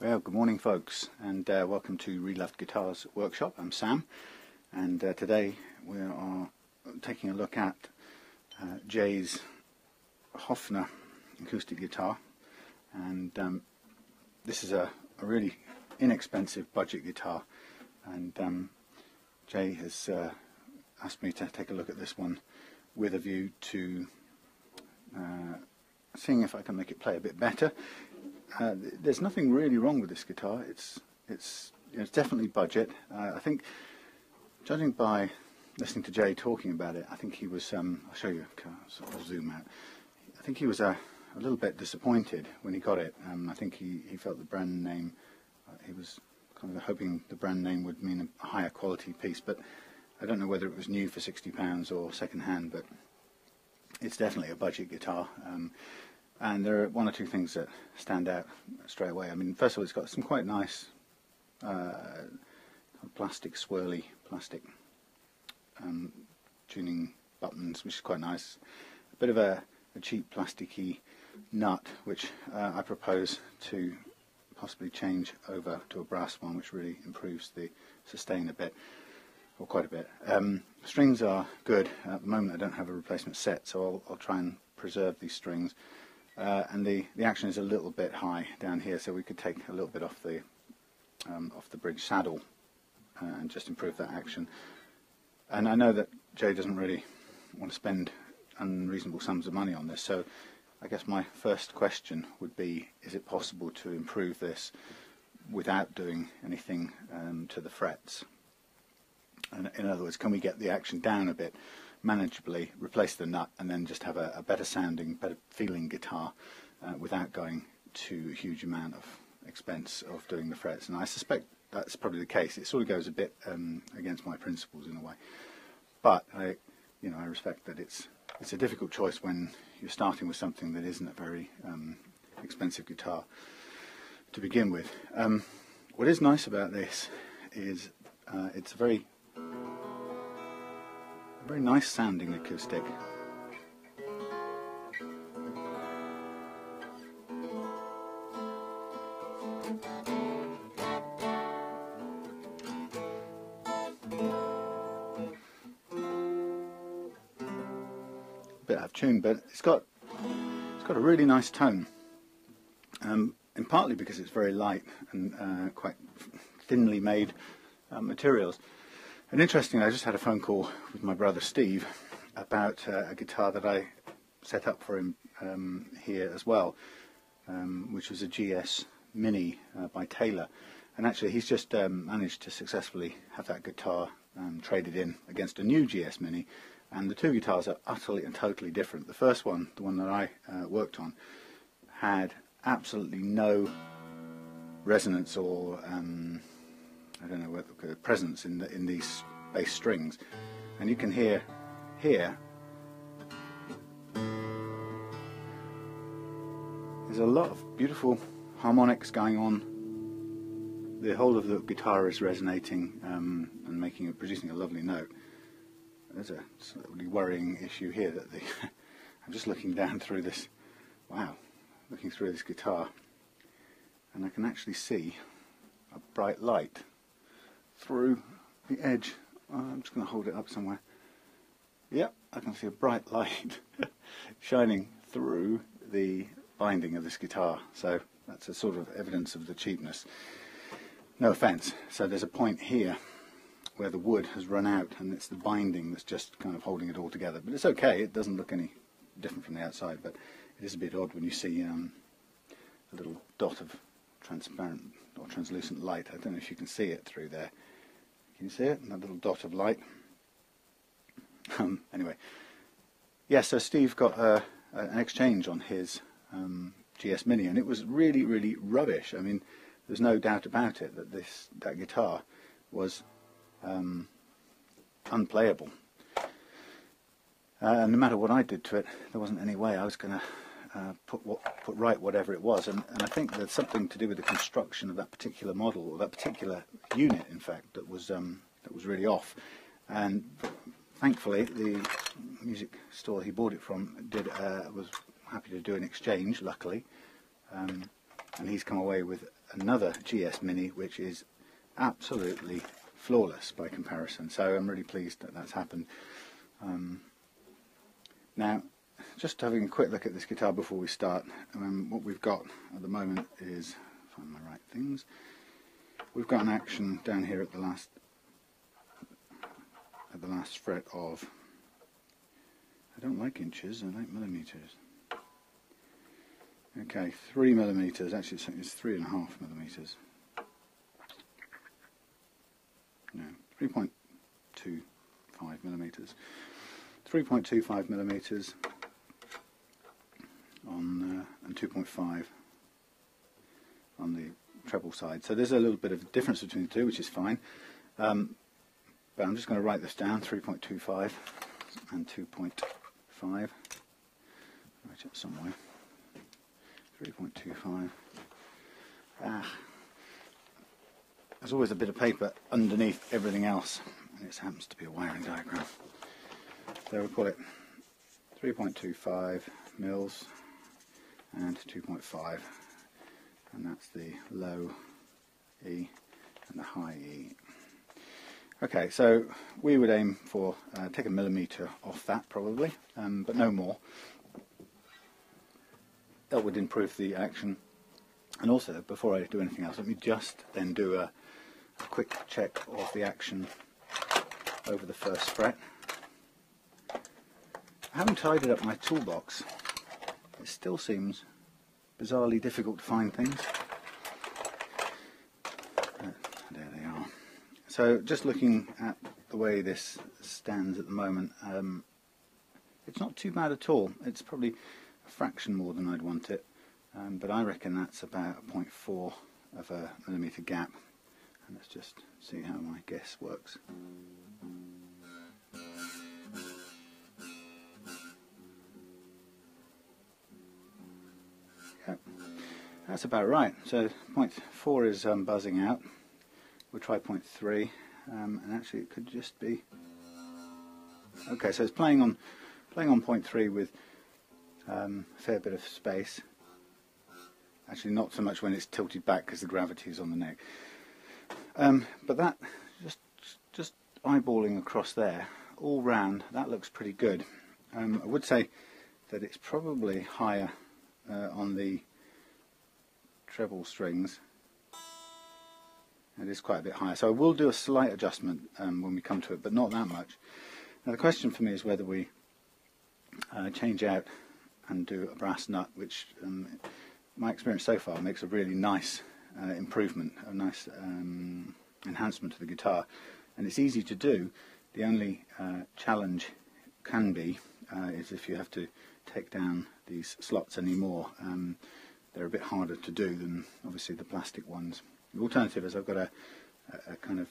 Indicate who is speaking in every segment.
Speaker 1: Well, good morning folks, and welcome to Reloved Guitars Workshop. I'm Sam, and today we are taking a look at Jay's Hofner acoustic guitar, and this is a really inexpensive budget guitar, and Jay has asked me to take a look at this one with a view to seeing if I can make it play a bit better. There's nothing really wrong with this guitar. It's definitely budget. I think, judging by listening to Jay talking about it, I think he was. I'll show you. I'll zoom out. I think he was a little bit disappointed when he got it. I think he felt the brand name. He was kind of hoping the brand name would mean a higher quality piece, but I don't know whether it was new for £60 or second hand. But it's definitely a budget guitar. And there are one or two things that stand out straight away. I mean, first of all, it's got some quite nice plastic, swirly plastic tuning buttons, which is quite nice. A bit of a cheap plasticky nut, which I propose to possibly change over to a brass one, which really improves the sustain a bit, or quite a bit. Strings are good. At the moment I don't have a replacement set, so I'll try and preserve these strings. And the action is a little bit high down here, so we could take a little bit off the bridge saddle and just improve that action. And I know that Jay doesn't really want to spend unreasonable sums of money on this, so I guess my first question would be, is it possible to improve this without doing anything to the frets? And in other words, can we get the action down a bit manageably, replace the nut, and then just have a better sounding, better feeling guitar without going to a huge amount of expense of doing the frets? And I suspect that's probably the case. It sort of goes a bit against my principles in a way, but I respect that it's a difficult choice when you're starting with something that isn't a very expensive guitar to begin with. What is nice about this is it's a very nice sounding acoustic. A bit out of tune, but it's got a really nice tone, and partly because it's very light and quite thinly made materials. And interestingly, I just had a phone call with my brother Steve about a guitar that I set up for him here as well, which was a GS Mini by Taylor. And actually he's just managed to successfully have that guitar traded in against a new GS Mini, and the two guitars are utterly and totally different. The first one, the one that I worked on, had absolutely no resonance or I don't know what presence in these bass strings, and you can hear here there's a lot of beautiful harmonics going on. The whole of the guitar is resonating and producing a lovely note. There's a slightly worrying issue here that I'm just looking down through this. Wow, looking through this guitar, and I can actually see a bright light through the edge. I'm just going to hold it up somewhere. Yep, I can see a bright light shining through the binding of this guitar, so that's a sort of evidence of the cheapness. No offence. So there's a point here where the wood has run out, and it's the binding that's just kind of holding it all together. But it's okay, it doesn't look any different from the outside, but it is a bit odd when you see a little dot of transparent or translucent light. I don't know if you can see it through there. Can you see it? That little dot of light. Anyway, yeah, so Steve got an exchange on his GS Mini, and it was really, really rubbish. I mean, there's no doubt about it that that guitar was unplayable. No matter what I did to it, there wasn't any way I was going to put right whatever it was, and I think there's something to do with the construction of that particular model, or that particular unit, in fact, that was really off. And thankfully, the music store he bought it from was happy to do an exchange, luckily, and he's come away with another GS Mini which is absolutely flawless by comparison, so I'm really pleased that that's happened. Now, just having a quick look at this guitar before we start, what we've got at the moment is, find my right things, we've got an action down here at the last fret of, I don't like inches, I like millimeters. Okay, 3 millimeters, actually it's 3.5 millimeters. No, 3.25 millimeters. 3.25 millimeters on and 2.5 on the treble side. So there's a little bit of difference between the two, which is fine. But I'm just going to write this down: 3.25 and 2.5. Write it somewhere. 3.25. There's always a bit of paper underneath everything else, and it happens to be a wiring diagram. So we'll call it 3.25 mils and 2.5, and that's the low E and the high E. Okay, so we would aim for take a millimetre off that probably, but no more. That would improve the action. And also, before I do anything else, let me just then do a quick check of the action over the first fret. I haven't tidied up my toolbox. It still seems bizarrely difficult to find things. There they are. So just looking at the way this stands at the moment, it's not too bad at all. It's probably a fraction more than I'd want it, but I reckon that's about 0.4 of a millimetre gap. And let's just see how my guess works. Yep, that's about right. So 0.4 is buzzing out. We'll try 0.3, and actually it could just be okay. So it's playing on 0.3 with a fair bit of space. Actually, not so much when it's tilted back because the gravity is on the neck. But that just eyeballing across there, all round, that looks pretty good. I would say that it's probably higher on the treble strings. It is quite a bit higher, so I will do a slight adjustment when we come to it, but not that much. Now the question for me is whether we change out and do a brass nut, which my experience so far makes a really nice improvement, a nice enhancement to the guitar, and it's easy to do. The only challenge can be is if you have to take down these slots anymore. They're a bit harder to do than obviously the plastic ones. The alternative is I've got a kind of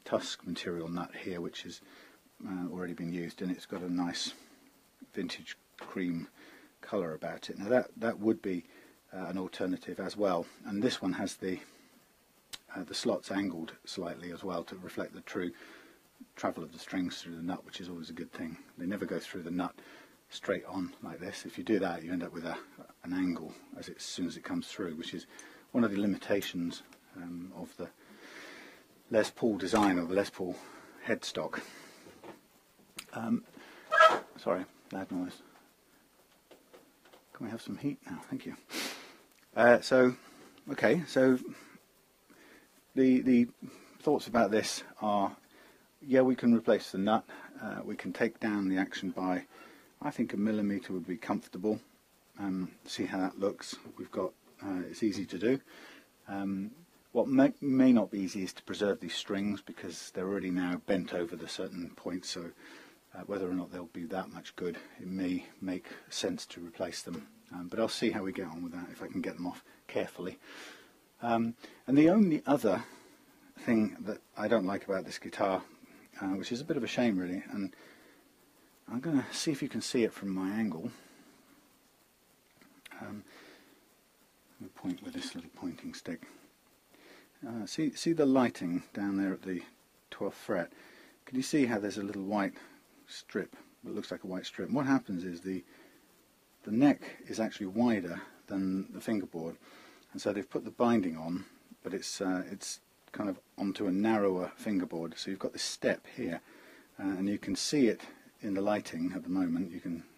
Speaker 1: tusk material nut here, which has already been used, and it's got a nice vintage cream colour about it. Now that would be an alternative as well, and this one has the slots angled slightly as well to reflect the true travel of the strings through the nut, which is always a good thing. They never go through the nut straight on like this. If you do that, you end up with an angle as soon as it comes through, which is one of the limitations of the Les Paul design, or the Les Paul headstock. Sorry, loud noise. Can we have some heat now? Thank you. So the thoughts about this are, yeah, we can replace the nut. We can take down the action by, I think, a millimetre would be comfortable. See how that looks. We've got, it's easy to do. What may not be easy is to preserve these strings, because they're already now bent over the certain points, so whether or not they'll be that much good, it may make sense to replace them. But I'll see how we get on with that, if I can get them off carefully. And the only other thing that I don't like about this guitar, which is a bit of a shame really, and I'm going to see if you can see it from my angle. I'm going to point with this little pointing stick. See the lighting down there at the 12th fret? Can you see how there's a little white strip that looks like a white strip? And what happens is the neck is actually wider than the fingerboard, and so they've put the binding on, but it's kind of onto a narrower fingerboard. So you've got this step here, and you can see it in the lighting at the moment.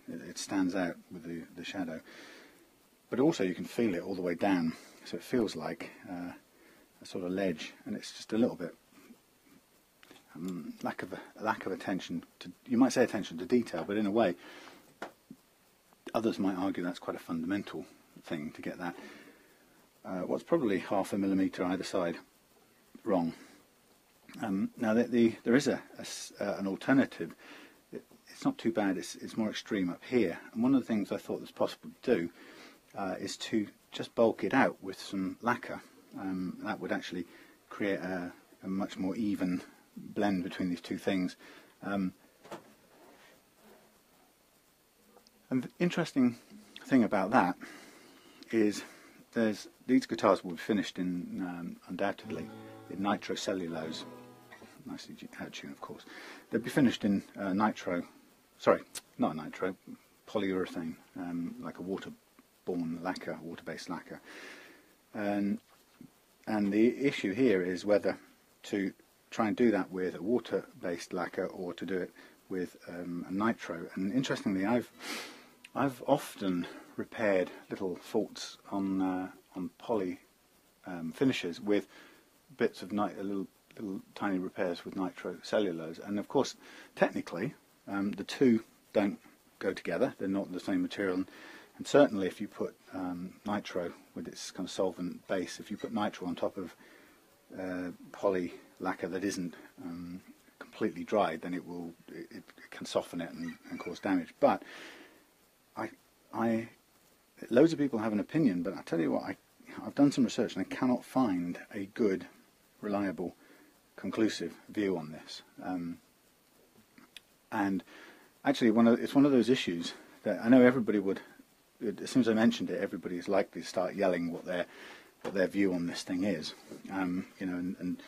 Speaker 1: It stands out with the shadow, but also you can feel it all the way down. So it feels like a sort of ledge, and it's just a little bit lack of attention to, you might say, attention to detail, but in a way others might argue that's quite a fundamental thing to get that what's probably 0.5 millimetre either side wrong. Now there is an alternative. It's not too bad. It's more extreme up here, and one of the things I thought was possible to do is to just bulk it out with some lacquer. That would actually create a much more even blend between these two things. And the interesting thing about that is these guitars will be finished in undoubtedly in nitrocellulose, nicely out of tune of course. They'll be finished in polyurethane, like a waterborne lacquer, water-based lacquer. And the issue here is whether to try and do that with a water-based lacquer or to do it with a nitro. And interestingly, I've often repaired little faults on poly finishes with bits of little tiny repairs with nitrocellulose. And of course, technically, the two don't go together. They're not the same material. And certainly, if you put nitro with its kind of solvent base, if you put nitro on top of poly lacquer that isn't completely dried, then it can soften it and cause damage. But loads of people have an opinion, but I tell you what, I've done some research and I cannot find a good, reliable, conclusive view on this. And actually, it's one of those issues that I know everybody would. As soon as I mentioned it, everybody is likely to start yelling what their view on this thing is. You know, and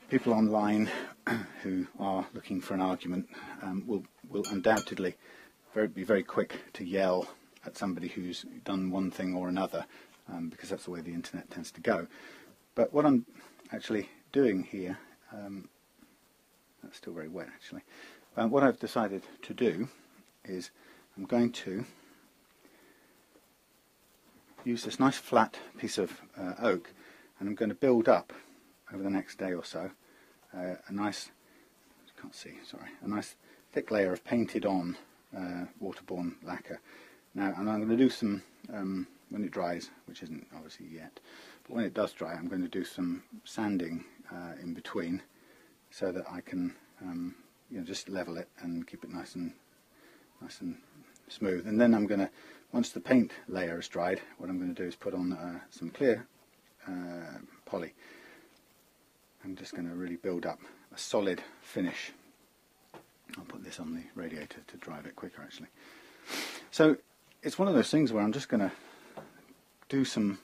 Speaker 1: people online who are looking for an argument will undoubtedly be very quick to yell at somebody who's done one thing or another, because that's the way the internet tends to go. But what I'm actually doing here, that's still very wet actually. What I've decided to do is I'm going to use this nice flat piece of oak, and I'm going to build up over the next day or so a nice thick layer of painted on waterborne lacquer. Now, and I'm going to do some when it dries, which isn't obviously yet, but when it does dry, I'm going to do some sanding in between, so that I can just level it and keep it nice and smooth. And then I'm going to, once the paint layer is dried, what I'm going to do is put on some clear poly. I'm just going to really build up a solid finish. I'll put this on the radiator to dry a bit quicker actually. So it's one of those things where I'm just going to do some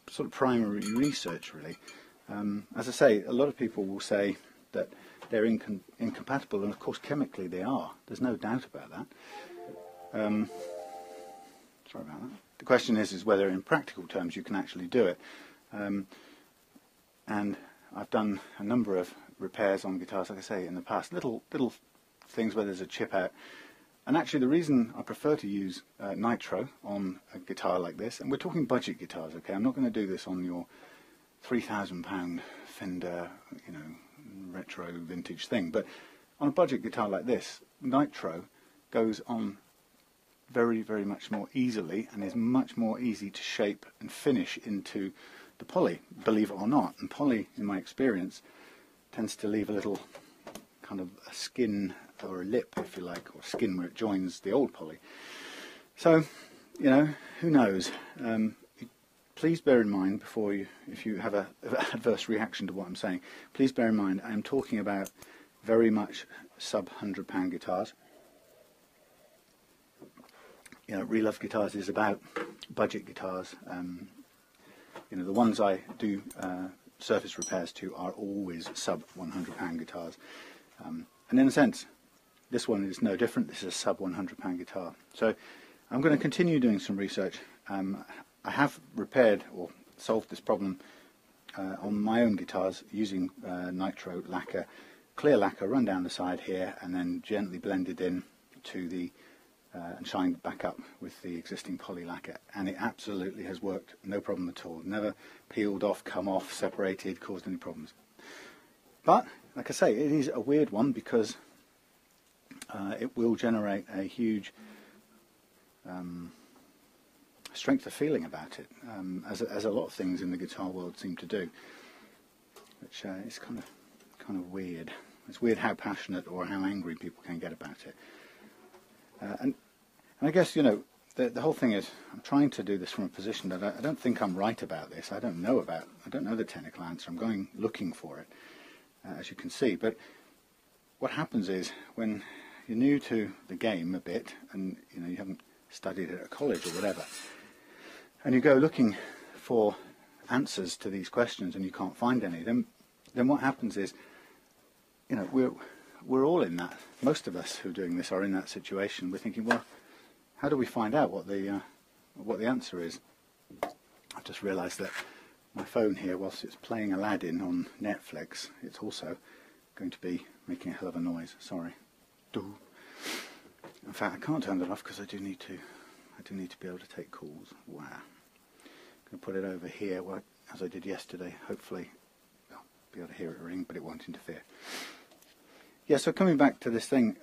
Speaker 1: sort of primary research really. As I say, a lot of people will say that they're incompatible, and of course chemically they are. There's no doubt about that. Sorry about that. The question is whether in practical terms you can actually do it. And I've done a number of repairs on guitars, like I say, in the past. Little things where there's a chip out. And actually the reason I prefer to use nitro on a guitar like this, and we're talking budget guitars, okay? I'm not going to do this on your £3,000 Fender, retro vintage thing. But on a budget guitar like this, nitro goes on very, very much more easily and is much more easy to shape and finish into the poly, believe it or not. And poly, in my experience, tends to leave a little kind of a skin or a lip, if you like, or skin where it joins the old poly. So, who knows? Please bear in mind before if you have an adverse reaction to what I'm saying, please bear in mind I'm talking about very much sub £100 guitars. Real Love Guitars is about budget guitars. The ones I do surface repairs to are always sub £100 guitars. And in a sense, this one is no different. This is a sub £100 guitar. So I'm going to continue doing some research. I have repaired or solved this problem on my own guitars using nitro lacquer, clear lacquer run down the side here and then gently blended in to the and shined back up with the existing poly lacquer, and it absolutely has worked, no problem at all. Never peeled off, come off, separated, caused any problems. But like I say, it is a weird one because it will generate a huge strength of feeling about it, as a lot of things in the guitar world seem to do, which is kind of weird. It's weird how passionate or how angry people can get about it. And I guess, you know, the whole thing is, I'm trying to do this from a position that I don't think I'm right about this. I don't know the technical answer. I'm going looking for it, as you can see. But what happens is, when you're new to the game a bit, and you know you haven't studied it at college or whatever, and you go looking for answers to these questions and you can't find any, then what happens is, you know, we're all in that. Most of us who are doing this are in that situation. We're thinking, well, how do we find out what the answer is? I've just realised that my phone here, whilst it's playing Aladdin on Netflix, it's also going to be making a hell of a noise. Sorry. In fact, I can't turn that off because I do need to be able to take calls. Wow. I'm going to put it over here, as I did yesterday. Hopefully, I'll be able to hear it ring, but it won't interfere. Yeah, so coming back to this thing,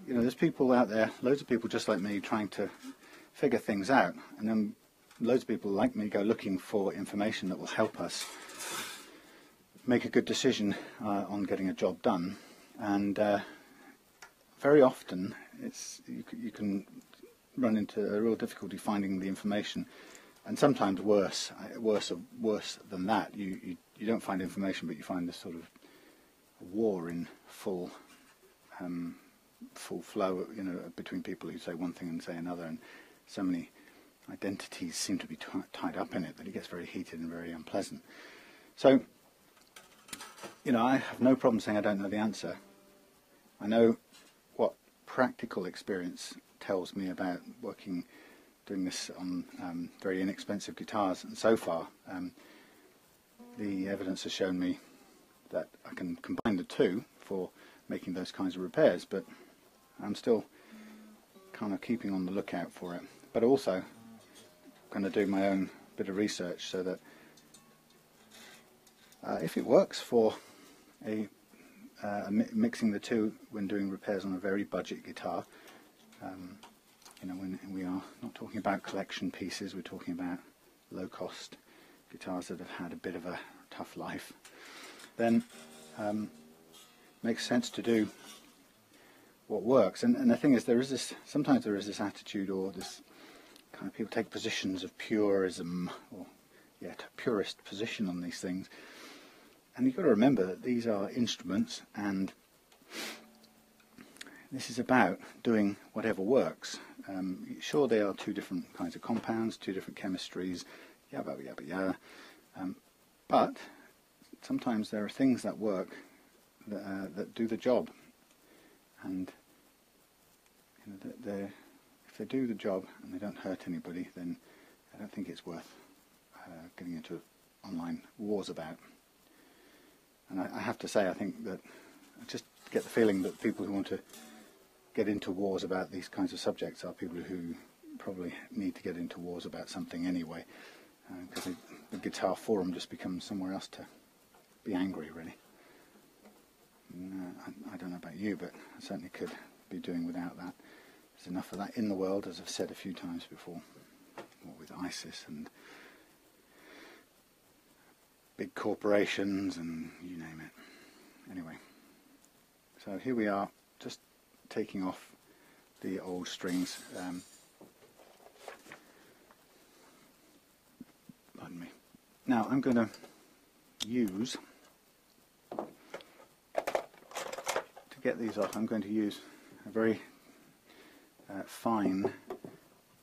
Speaker 1: you know, there's people out there, loads of people just like me, trying to figure things out, and then loads of people like me go looking for information that will help us make a good decision on getting a job done. And very often, you can run into a real difficulty finding the information, and sometimes worse than that. You don't find information, but you find this sort of war in full flow, you know, between people who say one thing and say another, and so many identities seem to be tied up in it that it gets very heated and very unpleasant. So, you know, I have no problem saying I don't know the answer. I know what practical experience tells me about doing this on very inexpensive guitars, and so far the evidence has shown me that I can combine the two for making those kinds of repairs, but I'm still kind of keeping on the lookout for it. But also going to do my own bit of research so that if it works for mixing the two when doing repairs on a very budget guitar, you know, when we are not talking about collection pieces, we're talking about low-cost guitars that have had a bit of a tough life, then makes sense to do what works. And the thing is, sometimes there is this attitude, or this kind of, people take positions of purism, or purist position on these things. And you've got to remember that these are instruments, and this is about doing whatever works. Sure, they are two different kinds of compounds, two different chemistries, yabba yabba yabba, but sometimes there are things that work that do the job, and you know, if they do the job and they don't hurt anybody, then I don't think it's worth getting into online wars about. And I have to say, I think that I just get the feeling that people who want to get into wars about these kinds of subjects are people who probably need to get into wars about something anyway, because the guitar forum just becomes somewhere else to be angry, really. And, I don't know about you, but I certainly could be doing without that. There's enough of that in the world, as I've said a few times before, what with ISIS and big corporations and you name it. Anyway, so here we are, just taking off the old strings. Pardon me. Now I'm going to use, to get these off, I'm going to use a very fine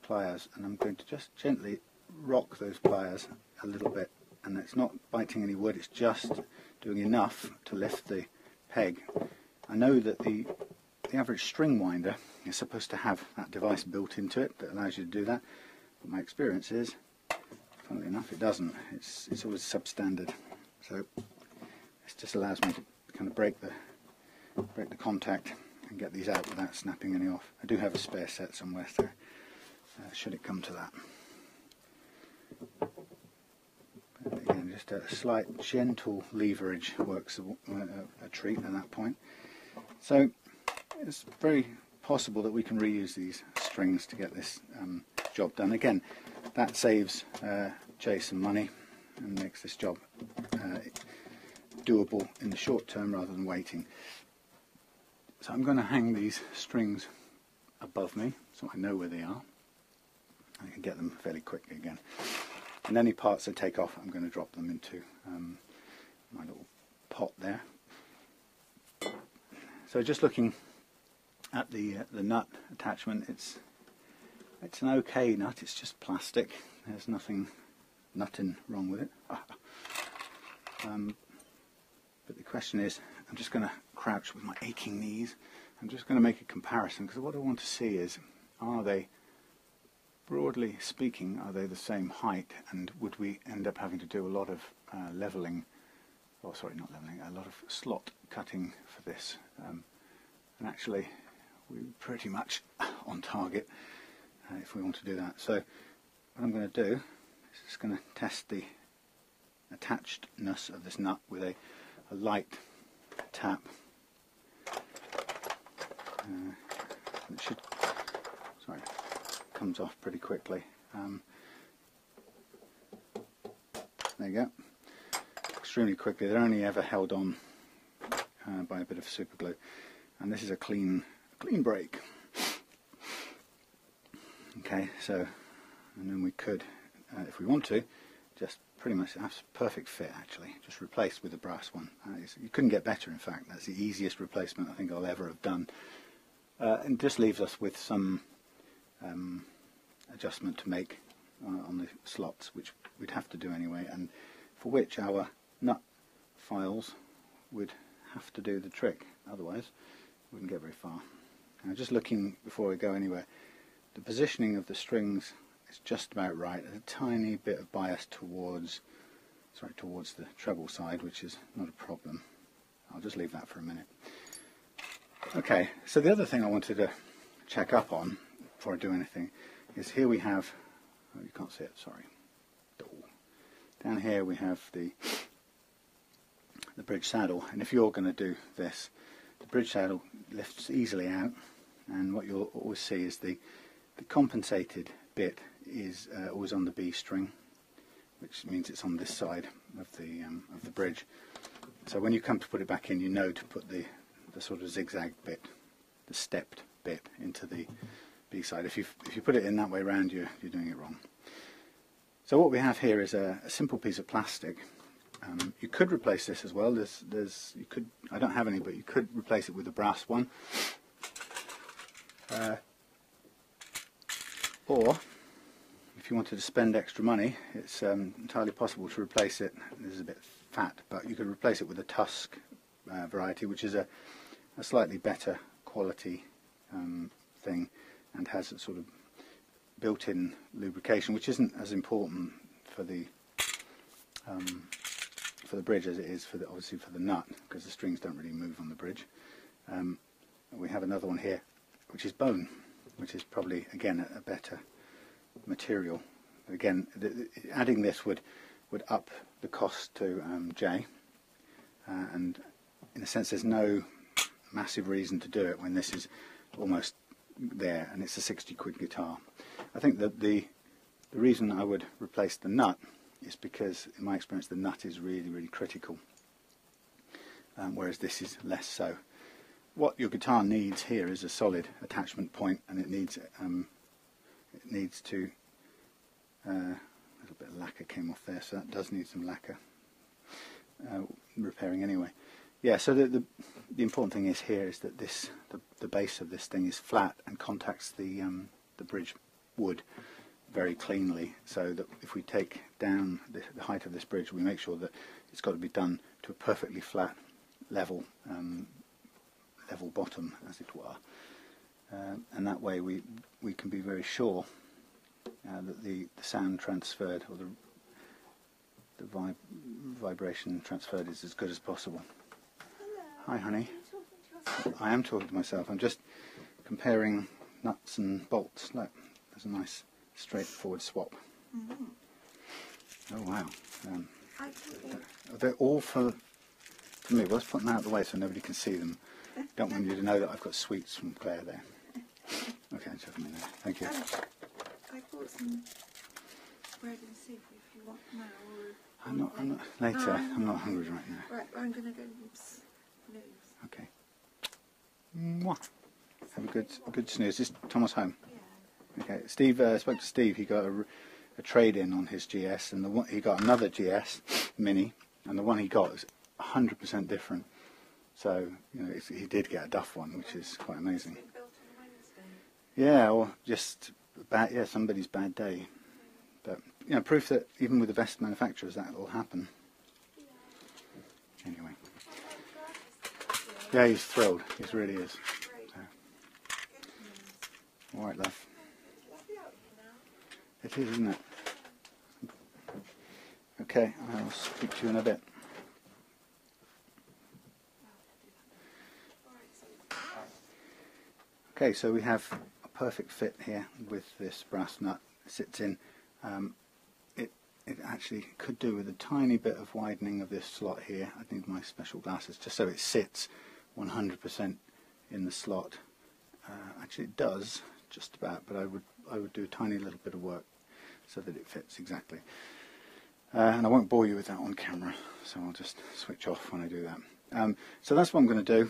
Speaker 1: pliers, and I'm going to just gently rock those pliers a little bit, and it's not biting any wood, it's just doing enough to lift the peg. I know that the average string winder is supposed to have that device built into it that allows you to do that. But my experience is, funnily enough, it doesn't. It's always substandard. So this just allows me to kind of break the contact and get these out without snapping any off. I do have a spare set somewhere, so should it come to that. But again, just a slight gentle leverage works a treat at that point. So it's very possible that we can reuse these strings to get this job done. Again, that saves Jay some money and makes this job doable in the short term rather than waiting. So I'm going to hang these strings above me so I know where they are. I can get them fairly quickly again. And any parts I take off, I'm going to drop them into my little pot there. So just looking at the nut attachment, it's an okay nut. It's just plastic. There's nothing wrong with it. But the question is, I'm just going to crouch with my aching knees. I'm just going to make a comparison, because what I want to see is, are they, broadly speaking, are they the same height, and would we end up having to do a lot of leveling, oh sorry, not leveling, a lot of slot cutting for this. And actually, we're pretty much on target if we want to do that. So what I'm going to do is just going to test the attachedness of this nut with a light tap. It should, sorry, comes off pretty quickly. There you go. Extremely quickly. They're only ever held on by a bit of super glue, and this is a clean break. Okay, so, and then we could, if we want to, just pretty much have a perfect fit actually, just replace with a brass one. You couldn't get better, in fact. That's the easiest replacement I think I'll ever have done. And just leaves us with some adjustment to make on the slots, which we'd have to do anyway, and for which our nut files would have to do the trick, otherwise we wouldn't get very far. Now, just looking before we go anywhere, the positioning of the strings is just about right. There's a tiny bit of bias towards the treble side, which is not a problem. I'll just leave that for a minute. Okay, so the other thing I wanted to check up on before I do anything is, here we have, oh, you can't see it, sorry. Down here we have the bridge saddle, and if you're going to do this, the bridge saddle lifts easily out, and what you'll always see is the compensated bit is always on the B string, which means it's on this side of the bridge. So when you come to put it back in, you know to put the sort of zigzag bit, the stepped bit, into the B side. If you put it in that way around, you're doing it wrong. So what we have here is a simple piece of plastic. You could replace this as well. You could. I don't have any, but you could replace it with a brass one. Or if you wanted to spend extra money, it's entirely possible to replace it. This is a bit fat, but you could replace it with a tusk variety, which is a slightly better quality thing, and has a sort of built-in lubrication, which isn't as important for the bridge as it is obviously for the nut, because the strings don't really move on the bridge. We have another one here, which is bone, which is probably again a better material. Again, adding this would up the cost to J, and in a sense there's no massive reason to do it when this is almost there and it's a 60 quid guitar. I think that the reason I would replace the nut is because, in my experience, the nut is really critical, whereas this is less so. What your guitar needs here is a solid attachment point, and it needs to a little bit of lacquer came off there, so that does need some lacquer repairing anyway. Yeah, so the important thing is here is that the base of this thing is flat and contacts the bridge wood very cleanly, so that if we take down the height of this bridge, we make sure that it's got to be done to a perfectly flat level bottom, as it were, and that way we can be very sure that the sound transferred, or the vibration transferred, is as good as possible. Hi, honey. I am talking to myself. I'm just comparing nuts and bolts. Look, there's a nice straightforward swap. Oh wow. They're all for me. Well, let's put them out of the way so nobody can see them. Don't want you to know that I've got sweets from Claire there. Okay, I'll chuck them in there. Thank you.
Speaker 2: I bought some bread and soup if you want now. Or
Speaker 1: I'm not later. I'm not hungry right now.
Speaker 2: Right, I'm going to go snooze.
Speaker 1: Okay. Mwah. Have a good snooze. Is Thomas home?
Speaker 2: Yeah.
Speaker 1: Okay. Steve spoke to Steve. He got a trade-in on his GS, and he got another GS Mini, and the one he got is 100% different. So he did get a Duff one, which is quite amazing. Yeah, or just somebody's bad day. But proof that even with the best manufacturers that will happen. Anyway. Yeah, he's thrilled. He really is. So. All right, love. It is, isn't it? Okay, I'll speak to you in a bit. Okay, so we have a perfect fit here with this brass nut. It sits in. It actually could do with a tiny bit of widening of this slot here. I need my special glasses just so it sits 100% in the slot. Actually, it does just about, but I would do a tiny little bit of work so that it fits exactly. And I won't bore you with that on camera, so I'll just switch off when I do that. So that's what I'm going to do.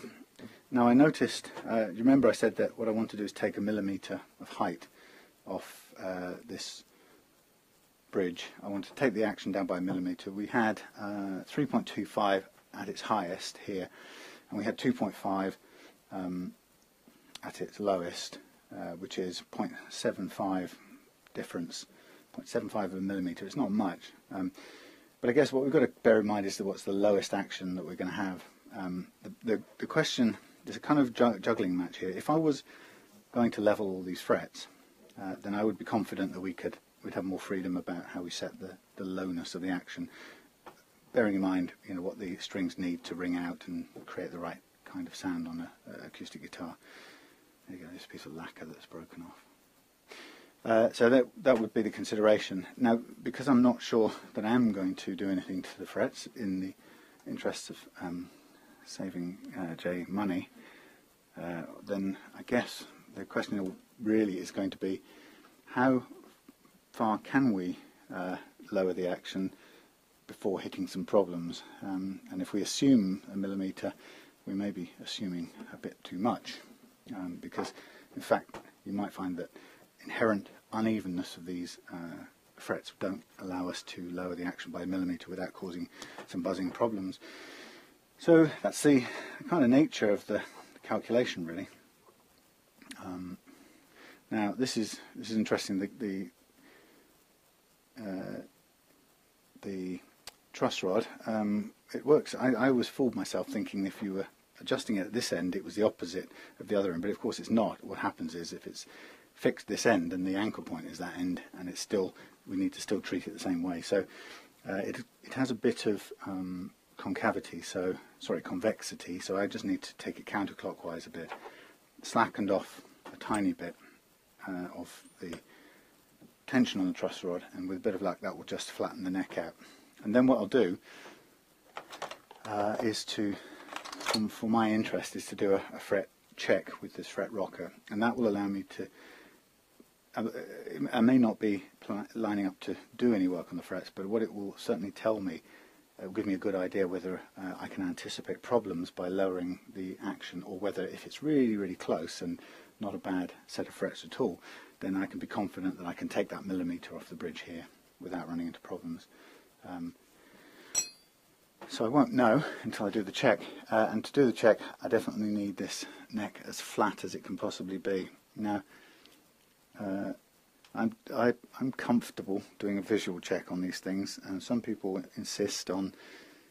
Speaker 1: Now I noticed, you remember I said that what I want to do is take 1 millimetre of height off this bridge. I want to take the action down by 1 millimetre. We had 3.25 at its highest here, and we had 2.5 at its lowest, which is 0.75 difference, 0.75 of a millimetre. It's not much, but I guess what we've got to bear in mind is that what's the lowest action that we're going to have. The question, there's a kind of juggling match here. If I was going to level all these frets, then I would be confident that we'd have more freedom about how we set the lowness of the action, bearing in mind what the strings need to ring out and create the right kind of sound on an acoustic guitar. There you go, this piece of lacquer that's broken off. So that would be the consideration. Now, because I'm not sure that I am going to do anything to the frets in the interests of saving Jay money, then I guess the question really is going to be, how far can we lower the action before hitting some problems? And if we assume 1 millimetre, we may be assuming a bit too much, because in fact you might find that inherent unevenness of these frets don't allow us to lower the action by 1 millimetre without causing some buzzing problems. So that's the kind of nature of the calculation, really. Now this is interesting. The truss rod, it works. I always fooled myself thinking if you were adjusting it at this end, it was the opposite of the other end. But of course, it's not. What happens is if it's fixed this end and the anchor point is that end, and it's still, we need to still treat it the same way. So it has a bit of convexity, so I just need to take it counterclockwise a bit, slackened off a tiny bit of the tension on the truss rod, and with a bit of luck that will just flatten the neck out. And then what I'll do is to, for my interest, is to do a fret check with this fret rocker, and that will allow me to, I may not be lining up to do any work on the frets, but what it will certainly tell me, it will give me a good idea whether I can anticipate problems by lowering the action, or whether if it's really, really close and not a bad set of frets at all, then I can be confident that I can take that millimetre off the bridge here without running into problems. So I won't know until I do the check, and to do the check I definitely need this neck as flat as it can possibly be. Now I'm comfortable doing a visual check on these things, and some people insist on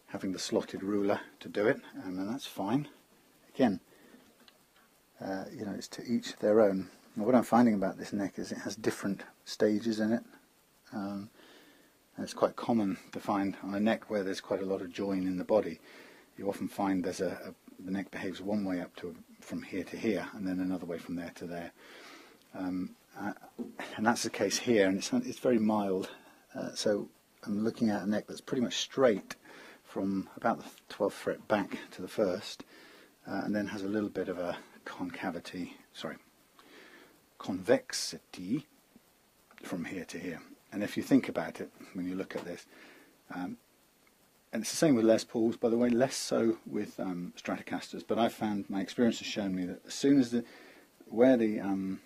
Speaker 1: having the slotted ruler to do it, and that's fine. Again, it's to each their own. Now, what I'm finding about this neck is it has different stages in it. And it's quite common to find on a neck where there's quite a lot of join in the body. You often find there's the neck behaves one way up to from here to here, and then another way from there to there. And that's the case here, and it's very mild. So I'm looking at a neck that's pretty much straight from about the 12th fret back to the 1st, and then has a little bit of a convexity from here to here. And if you think about it, when you look at this, and it's the same with Les Pauls, by the way, less so with Stratocasters, but I've found, my experience has shown me that as soon as where the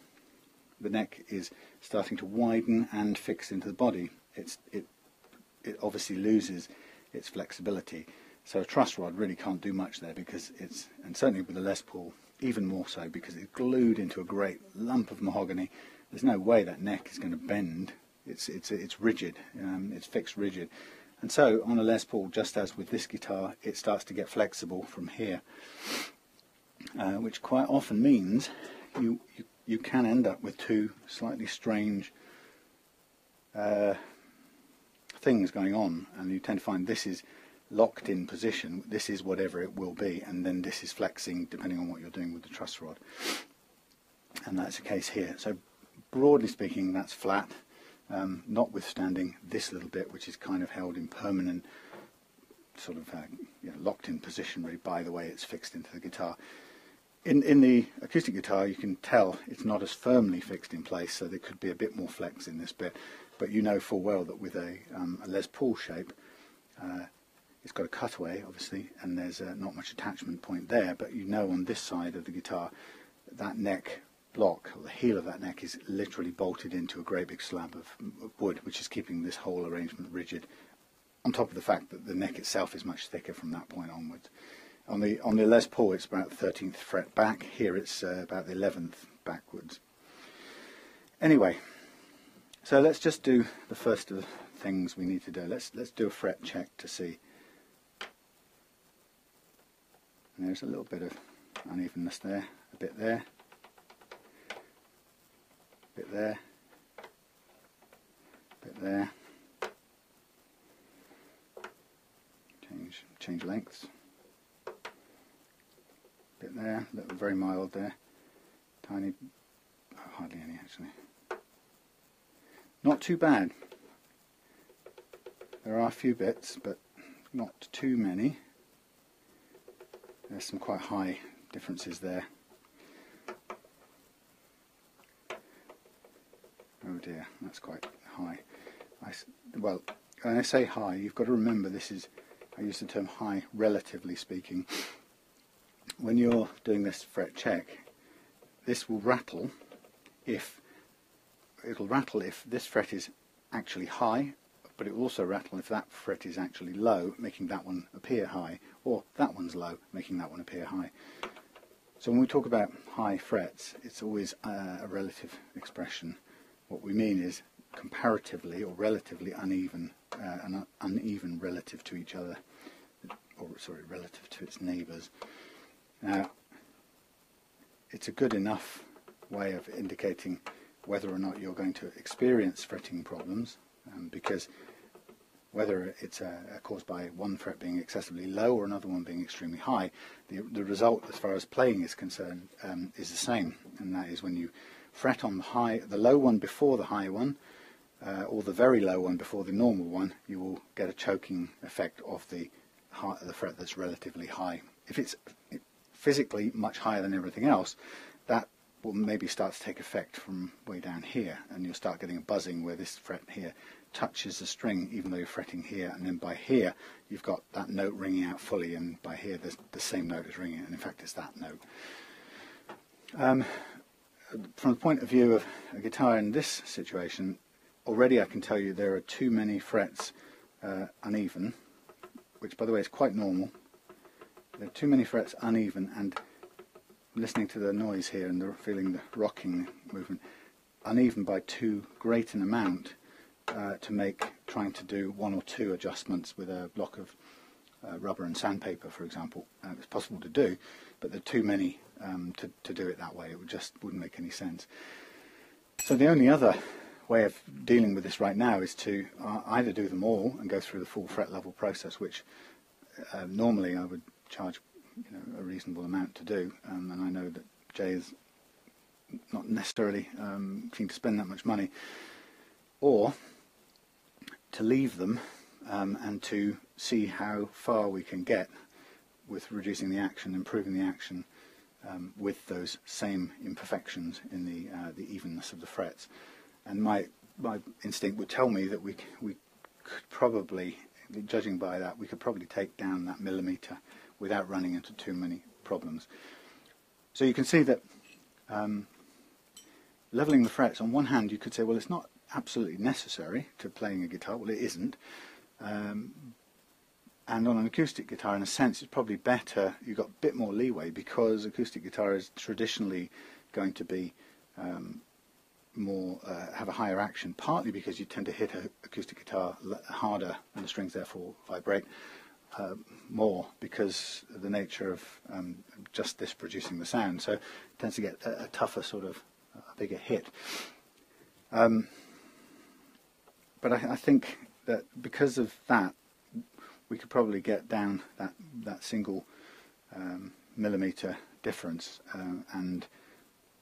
Speaker 1: neck is starting to widen and fix into the body, it obviously loses its flexibility. So a truss rod really can't do much there, because and certainly with the Les Paul, even more so, because it's glued into a great lump of mahogany. There's no way that neck is going to bend. It's rigid. It's fixed rigid. And so on a Les Paul, just as with this guitar, it starts to get flexible from here, which quite often means you can end up with two slightly strange things going on, and you tend to find this is locked in position, this is whatever it will be, and then this is flexing depending on what you're doing with the truss rod. And that's the case here. So broadly speaking, that's flat, notwithstanding this little bit, which is kind of held in permanent, sort of locked in position really by the way it's fixed into the guitar. In the acoustic guitar, you can tell it's not as firmly fixed in place, so there could be a bit more flex in this bit, but you know full well that with a Les Paul shape, it's got a cutaway obviously, and there's not much attachment point there, but you know on this side of the guitar that neck block, or the heel of that neck, is literally bolted into a great big slab of wood, which is keeping this whole arrangement rigid, on top of the fact that the neck itself is much thicker from that point onwards. On the Les Paul, it's about the 13th fret back. Here it's about the 11th backwards. Anyway, so let's just do the first of the things we need to do. Let's do a fret check to see. And there's a little bit of unevenness there, a bit there, a bit there, a bit there. Change lengths. Bit there, little, very mild there, tiny, hardly any actually. Not too bad. There are a few bits, but not too many. There's some quite high differences there. Oh dear, that's quite high. Well, when I say high, you've got to remember this is, I use the term high relatively speaking. When you're doing this fret check, this will rattle if this fret is actually high, but it will also rattle if that fret is actually low, making that one appear high, or that one's low, making that one appear high. So when we talk about high frets, it's always a relative expression. What we mean is comparatively or relatively uneven, and uneven relative to each other, or sorry, relative to its neighbours. Now, it's a good enough way of indicating whether or not you're going to experience fretting problems, because whether it's caused by one fret being excessively low or another one being extremely high, the result as far as playing is concerned is the same, and that is when you fret on the low one before the high one, or the very low one before the normal one, you will get a choking effect of the fret that's relatively high. If it's physically much higher than everything else, that will maybe start to take effect from way down here, and you'll start getting a buzzing where this fret here touches the string even though you're fretting here, and then by here you've got that note ringing out fully, and by here the same note is ringing, and in fact it's that note. From the point of view of a guitar in this situation, already I can tell you there are too many frets uneven, which by the way is quite normal. There are too many frets uneven, and listening to the noise here and feeling the rocking movement, uneven by too great an amount to make trying to do one or two adjustments with a block of rubber and sandpaper, for example. It's possible to do, but there are too many to do it that way. It just wouldn't make any sense. So the only other way of dealing with this right now is to either do them all and go through the full fret level process, which normally I would charge a reasonable amount to do, and I know that Jay is not necessarily keen to spend that much money, or to leave them and to see how far we can get with reducing the action, improving the action with those same imperfections in the evenness of the frets. And my instinct would tell me that we could probably, judging by that, we could probably take down that millimetre without running into too many problems. So you can see that levelling the frets, on one hand you could say, well, it's not absolutely necessary to playing a guitar. Well, it isn't. And on an acoustic guitar, in a sense, it's probably better, you've got a bit more leeway, because acoustic guitar is traditionally going to be have a higher action, partly because you tend to hit an acoustic guitar harder and the strings therefore vibrate more because of the nature of just this producing the sound. So it tends to get a tougher sort of a bigger hit. But I think that because of that, we could probably get down that single millimetre difference and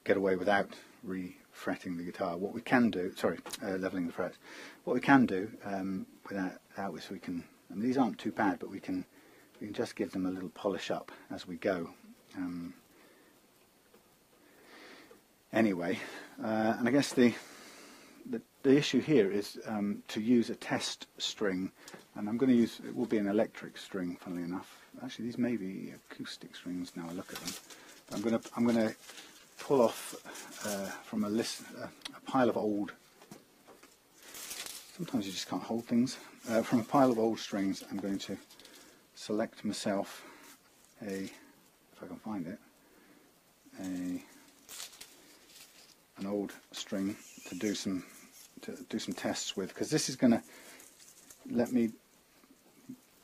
Speaker 1: get away without re-fretting the guitar. What we can do, levelling the frets. What we can do without is we can, and these aren't too bad, but we can just give them a little polish up as we go. Anyway, and I guess the issue here is to use a test string, and I'm going to use, it will be an electric string, funnily enough. Actually, these may be acoustic strings now I look at them. I'm going to pull off from a pile of old, sometimes you just can't hold things, from a pile of old strings. I'm going to select myself if I can find it, an old string to do some tests with, because this is going to let me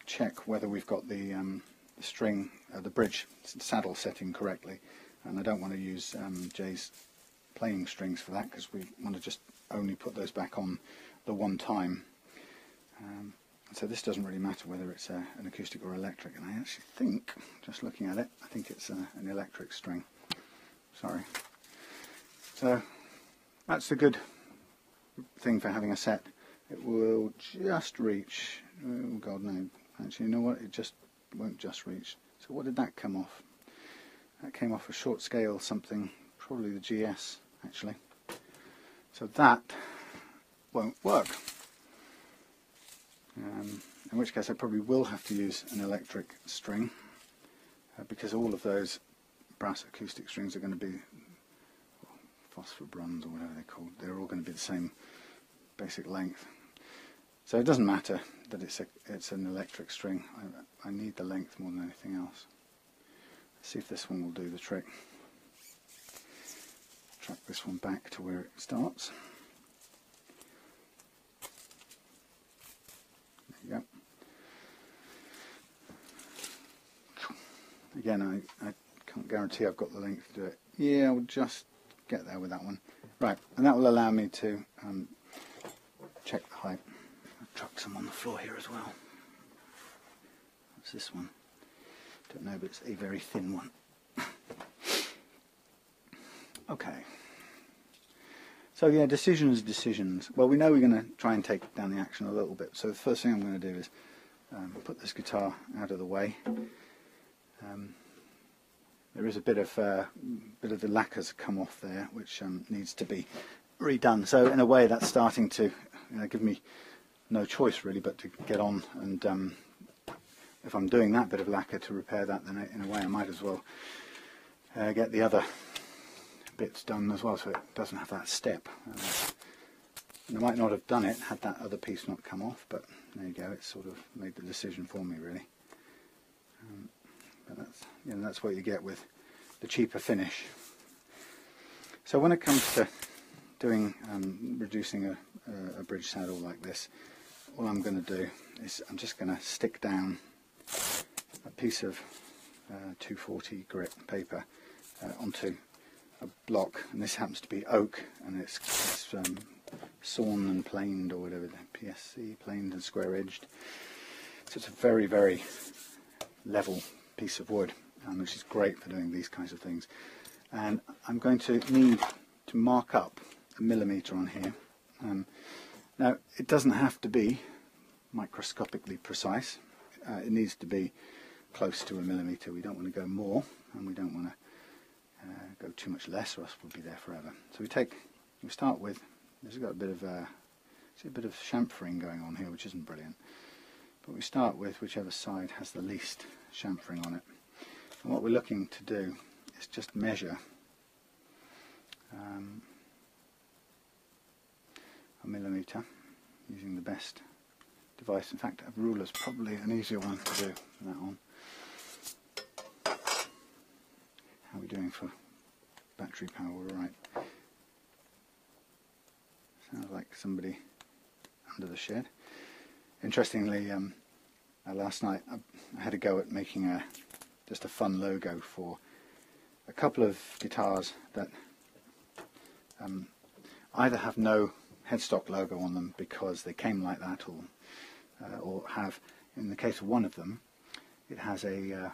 Speaker 1: check whether we've got the string, the bridge saddle setting correctly, and I don't want to use Jay's playing strings for that, because we want to just only put those back on the one time. So this doesn't really matter whether it's an acoustic or electric, and I actually think, just looking at it, I think it's an electric string. Sorry. So that's a good thing for having a set. It will just reach, oh god no, actually you know what, it just won't just reach. So what did that come off? That came off a short scale something, probably the GS actually. So that won't work. In which case I probably will have to use an electric string, because all of those brass acoustic strings are going to be phosphor bronze or whatever they're called. They're all going to be the same basic length. So it doesn't matter that it's an electric string. I need the length more than anything else. Let's see if this one will do the trick. Track this one back to where it starts. There you go. Again, I can't guarantee I've got the length to do it. Yeah, I'll just get there with that one. Right, and that will allow me to check the height. I'll chuck some on the floor here as well. What's this one? Don't know, but it's a very thin one. Okay. So yeah, decisions. Well, we know we're going to try and take down the action a little bit. So the first thing I'm going to do is put this guitar out of the way. There is a bit of the lacquers come off there, which needs to be redone. So in a way, that's starting to give me no choice really, but to get on. And if I'm doing that bit of lacquer to repair that, then in a way I might as well get the other bits done as well, so it doesn't have that step. And I might not have done it had that other piece not come off, but there you go. It's sort of made the decision for me really. But that's what you get with the cheaper finish. So when it comes to doing reducing a bridge saddle like this, all I'm going to do is I'm just going to stick down a piece of 240 grit paper onto a block, and this happens to be oak, and it's sawn and planed, or whatever, PSC, planed and square edged. So it's a very, very level piece of wood, which is great for doing these kinds of things. And I'm going to need to mark up a millimetre on here. Now, it doesn't have to be microscopically precise. It needs to be close to a millimetre. We don't want to go more, and we don't want to go too much less, or else we'll be there forever. So we start with, there's got a bit of chamfering going on here, which isn't brilliant. But we start with whichever side has the least chamfering on it. And what we're looking to do is just measure a millimetre using the best device. In fact, a ruler is probably an easier one to do that on. How are we doing for battery power? We're right. Sounds like somebody under the shed. Interestingly, last night I had a go at making just a fun logo for a couple of guitars that either have no headstock logo on them because they came like that, or have, in the case of one of them, it has a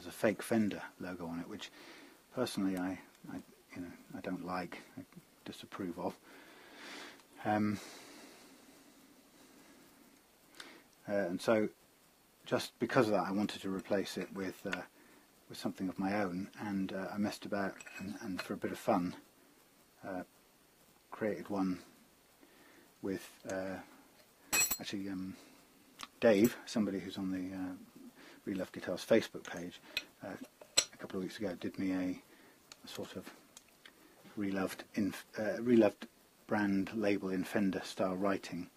Speaker 1: fake Fender logo on it, which personally I don't like, I disapprove of. And so, just because of that, I wanted to replace it with something of my own, and I messed about and for a bit of fun created one with actually Dave, somebody who's on the Relove Guitars Facebook page, a couple of weeks ago did me a sort of reloved brand label in Fender style writing,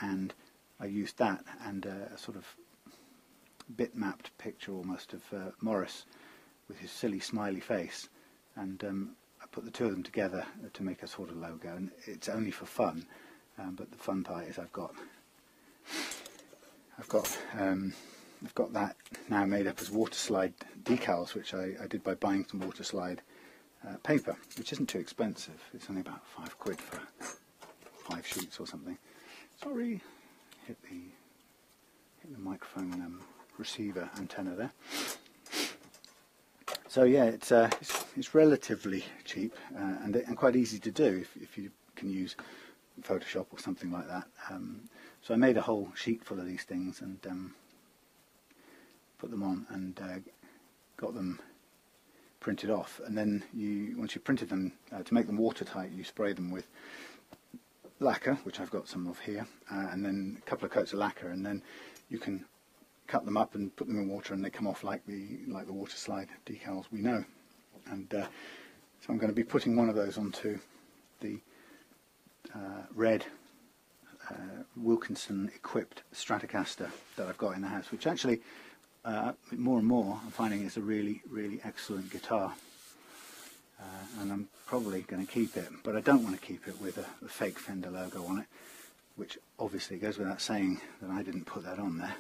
Speaker 1: and I used that and a sort of bitmapped picture almost of Morris with his silly smiley face, and I put the two of them together to make a sort of logo, and it's only for fun, but the fun part is I've got that now made up as water slide decals, which I did by buying some water slide paper, which isn't too expensive. It's only about £5 for 5 sheets or something. Sorry, hit the microphone receiver antenna there. So yeah, it's relatively cheap and quite easy to do if you can use Photoshop or something like that. So I made a whole sheet full of these things and put them on and got them printed off. And then once you printed them, to make them watertight, you spray them with lacquer, which I've got some of here, and then a couple of coats of lacquer, and then you can cut them up and put them in water, and they come off like the water slide decals we know. And so I'm going to be putting one of those onto the red Wilkinson equipped Stratocaster that I've got in the house, which actually more and more I'm finding is a really, really excellent guitar, and I'm probably going to keep it, but I don't want to keep it with a fake Fender logo on it, which obviously goes without saying that I didn't put that on there.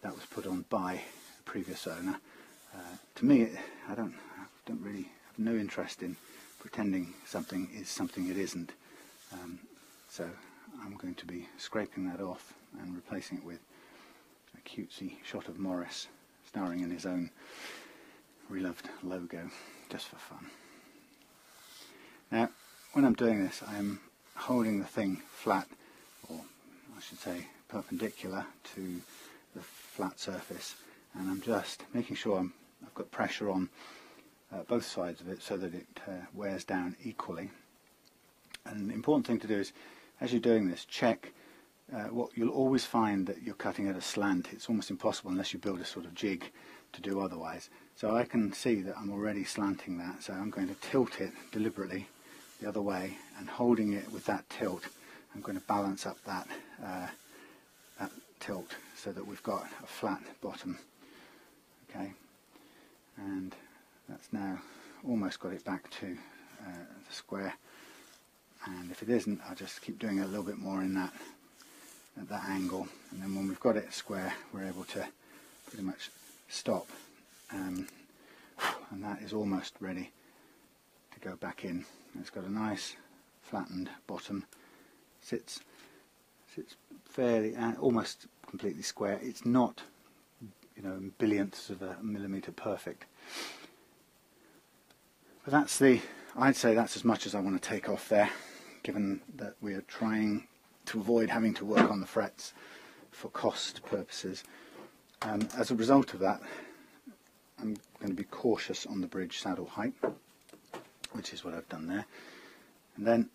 Speaker 1: That was put on by the previous owner. To me, I don't really have no interest in pretending something is something it isn't. So I'm going to be scraping that off and replacing it with a cutesy shot of Morris starring in his own Reloved logo, just for fun. Now, when I'm doing this, I'm holding the thing flat, or I should say perpendicular to the flat surface, and I'm just making sure I've got pressure on both sides of it so that it wears down equally. And the important thing to do is, as you're doing this, check what you'll always find that you're cutting at a slant. It's almost impossible unless you build a sort of jig to do otherwise. So I can see that I'm already slanting that, so I'm going to tilt it deliberately the other way, and holding it with that tilt, I'm going to balance up that tilt so that we've got a flat bottom. Okay, and that's now almost got it back to the square, and if it isn't, I'll just keep doing it a little bit more in at that angle, and then when we've got it square, we're able to pretty much stop, and that is almost ready to go back in. It's got a nice flattened bottom, sits fairly, almost completely square. It's not, you know, billionths of a millimetre perfect. But that's I'd say that's as much as I want to take off there, given that we are trying to avoid having to work on the frets for cost purposes. As a result of that, I'm going to be cautious on the bridge saddle height, which is what I've done there. And then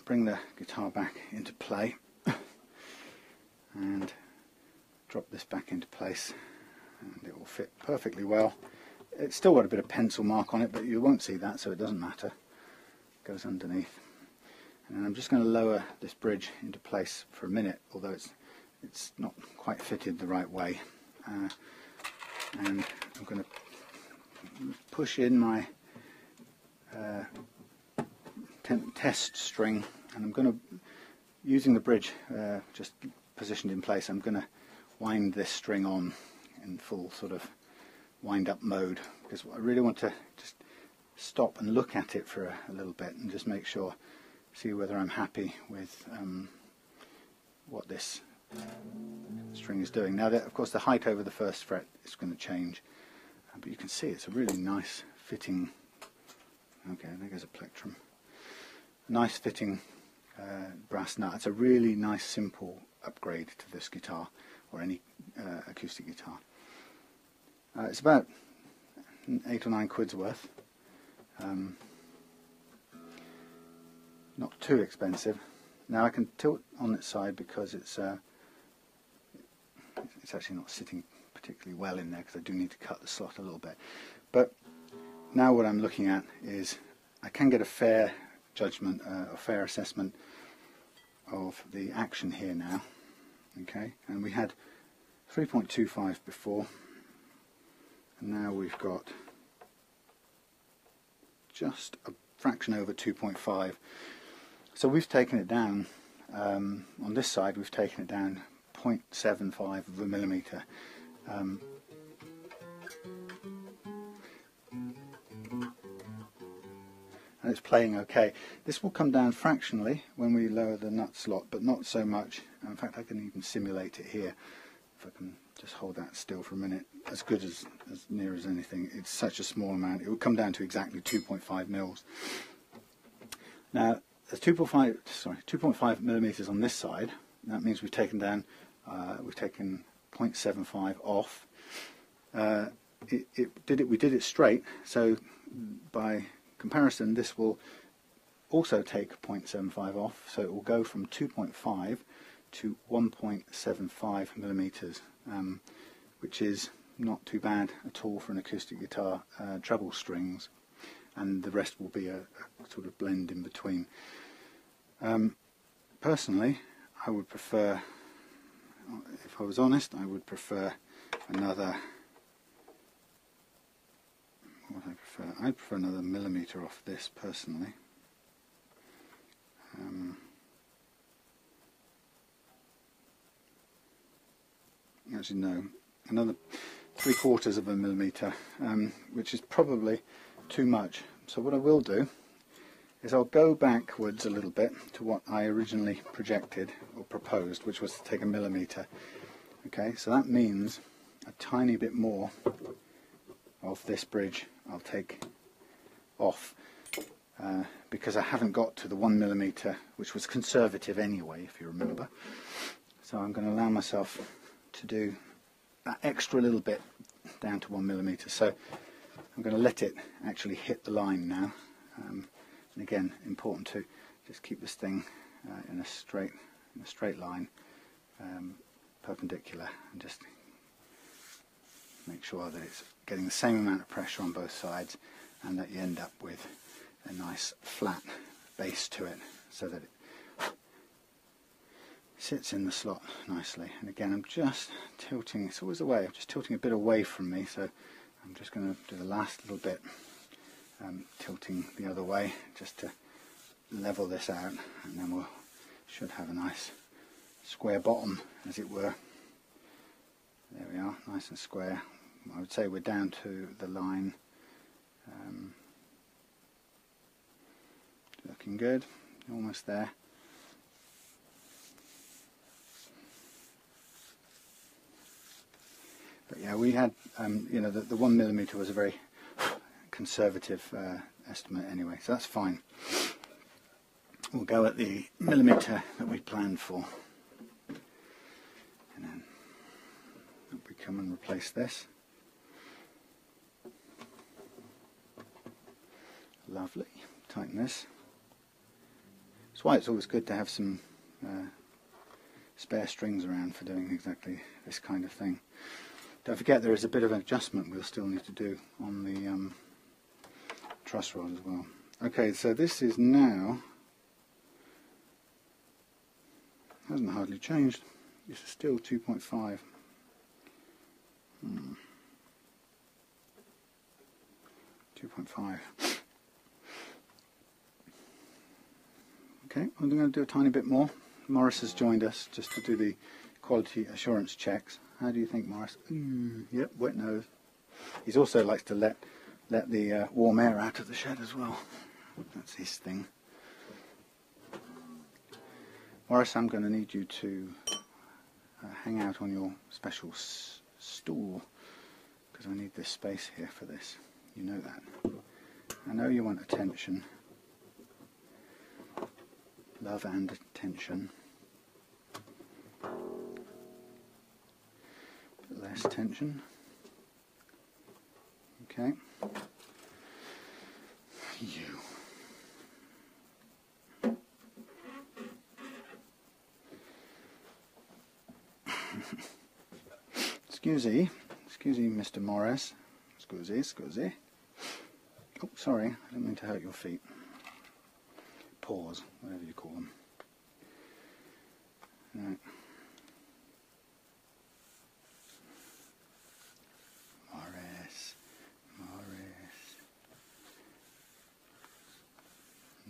Speaker 1: bring the guitar back into play and drop this back into place, and it will fit perfectly well. It's still got a bit of pencil mark on it, but you won't see that, so it doesn't matter. It goes underneath. And then I'm just going to lower this bridge into place for a minute, although it's not quite fitted the right way. And I'm going to push in my test string, and I'm going to, using the bridge just positioned in place, I'm going to wind this string on in full sort of wind up mode, because I really want to just stop and look at it for a little bit and just make sure, see whether I'm happy with what this string is doing. Now, of course, the height over the first fret is going to change, but you can see it's a really nice fitting, okay, there goes a plectrum, a nice fitting brass nut. It's a really nice simple upgrade to this guitar, or any acoustic guitar. It's about 8 or 9 quid's worth. Not too expensive. Now I can tilt on its side because it's actually not sitting particularly well in there, because I do need to cut the slot a little bit. But now what I'm looking at is I can get a fair judgment, a fair assessment of the action here now. Okay, and we had 3.25 before, and now we've got just a fraction over 2.5. So we've taken it down, on this side we've taken it down 0.75 of a millimetre. And it's playing okay. This will come down fractionally when we lower the nut slot, but not so much. In fact, I can even simulate it here. If I can just hold that still for a minute, as good as near as anything. It's such a small amount. It will come down to exactly 2.5 mils. Now, there's 2.5 millimeters on this side. That means we've taken down, we've taken 0.75 off. We did it straight, so by comparison this will also take 0.75 off, so it will go from 2.5 to 1.75 millimeters, which is not too bad at all for an acoustic guitar, treble strings, and the rest will be a sort of blend in between. Personally, I would prefer, if I was honest, I would prefer another, what would I prefer? I'd prefer another millimetre off this personally. Actually no, another 3/4 of a millimetre, which is probably too much. So what I will do is I'll go backwards a little bit to what I originally projected or proposed, which was to take a millimetre. Okay, so that means a tiny bit more of this bridge I'll take off, because I haven't got to the 1 millimetre, which was conservative anyway, if you remember. So I'm going to allow myself to do that extra little bit down to 1 millimetre. So I'm going to let it actually hit the line now. And again, important to just keep this thing in a straight line, perpendicular, and just make sure that it's getting the same amount of pressure on both sides, and that you end up with a nice flat base to it, so that it sits in the slot nicely. And again, I'm just tilting, it's always the way, I'm just tilting a bit away from me, so I'm just going to do the last little bit, tilting the other way, just to level this out, and then we should have a nice square bottom, as it were. There we are, nice and square. I would say we're down to the line. Looking good. almost there. But yeah, we had, you know, the 1mm was a very conservative estimate anyway, so that's fine. We'll go at the millimetre that we planned for. And then we come and replace this. Lovely. Tighten this. That's why it's always good to have some spare strings around for doing exactly this kind of thing. Don't forget there is a bit of an adjustment we'll still need to do on the truss rod as well. Okay, so this is now, hasn't hardly changed, this is still 2.5. 2.5. Okay, I'm going to do a tiny bit more. Morris has joined us just to do the quality assurance checks. How do you think, Morris? Yep, wet nose. He also likes to let the warm air out of the shed as well. That's his thing. Morris, I'm going to need you to hang out on your special stool, because I need this space here for this. You know that. I know you want attention. Love and attention. Bit less tension. Okay. You. Excusey, Mr. Morris. Excusey. Oh, sorry, I didn't mean to hurt your feet. Paws, whatever you call them. Right.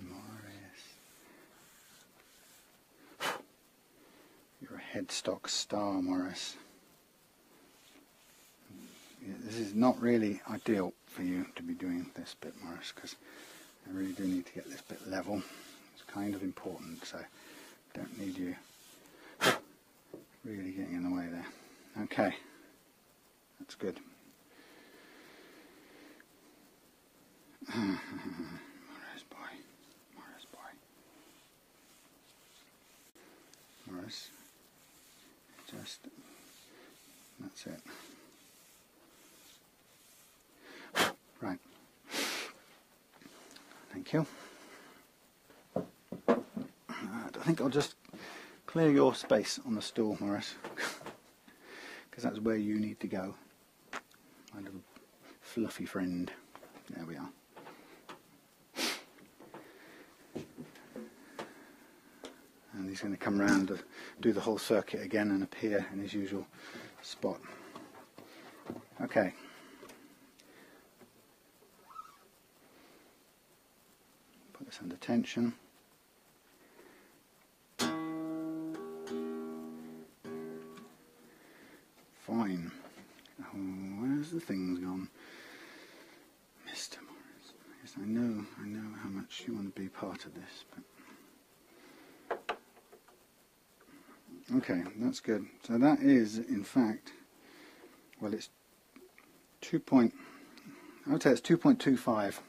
Speaker 1: Morris. You're a headstock star, Morris. Yeah, this is not really ideal for you to be doing this bit, Morris, because I really do need to get this bit level. It's kind of important, so don't need you really getting in the way there. Okay, that's good. Morris boy. Morris, just, that's it. Right. Thank you. I think I'll just clear your space on the stool, Morris, because that's where you need to go. My little fluffy friend. There we are. And he's going to come round to do the whole circuit again and appear in his usual spot. Okay. Put this under tension. Fine. Oh, where's the things gone? Mr. Morris. Yes, I know how much you want to be part of this, but okay, that's good. So that is, in fact, well, it's I would say it's 2.25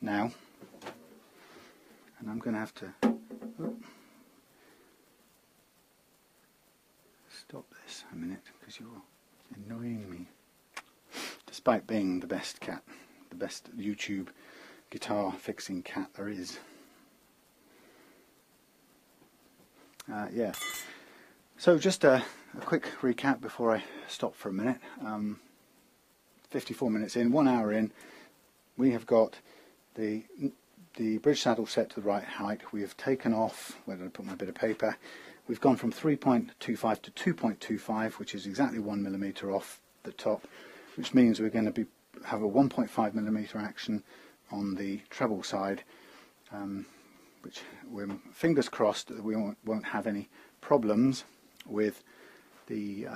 Speaker 1: now, and I'm going to have to stop this a minute because you're annoying me. Despite being the best cat, the best YouTube guitar fixing cat there is. Yeah. So just a quick recap before I stop for a minute. 54 minutes in, 1 hour in, we have got the bridge saddle set to the right height. We have taken off, where did I put my bit of paper? We've gone from 3.25 to 2.25, which is exactly 1mm off the top, which means we're going to have a 1.5mm action on the treble side, which we're fingers crossed that we won't have any problems with the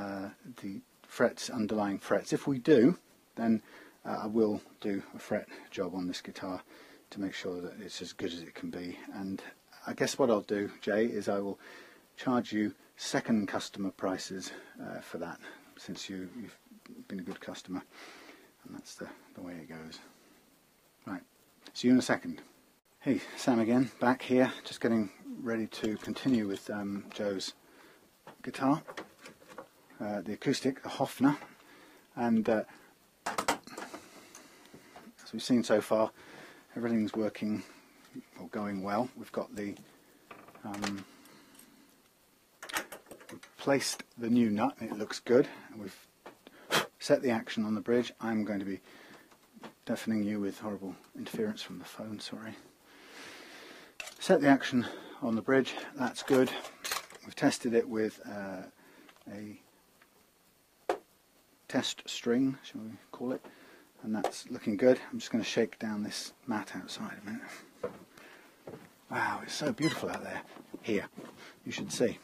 Speaker 1: frets, underlying frets. If we do, then I will do a fret job on this guitar to make sure that it's as good as it can be, and I guess what I'll do, Jay, is I will charge you second customer prices for that, since you've been a good customer, and that's the way it goes. Right, see you in a second. Hey, Sam again, back here, just getting ready to continue with Joe's guitar, the acoustic, the Hofner, and as we've seen so far, everything's working or going well. We've got the placed the new nut and it looks good, and we've set the action on the bridge. I'm going to be deafening you with horrible interference from the phone, sorry. Set the action on the bridge, that's good. We've tested it with a test string, shall we call it, and that's looking good. I'm just going to shake down this mat outside a minute. Wow, it's so beautiful out there. Here, you should see.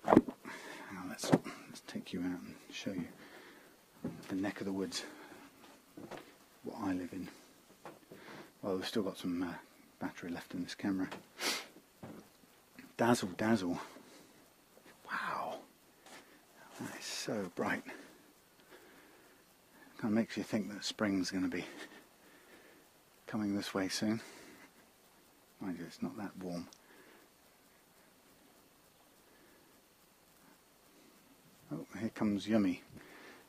Speaker 1: Now let's take you out and show you the neck of the woods, what I live in. Well, we've still got some battery left in this camera. Dazzle, dazzle. Wow, that is so bright. Kind of makes you think that spring's going to be coming this way soon. Mind you, it's not that warm. Oh, here comes Yummy.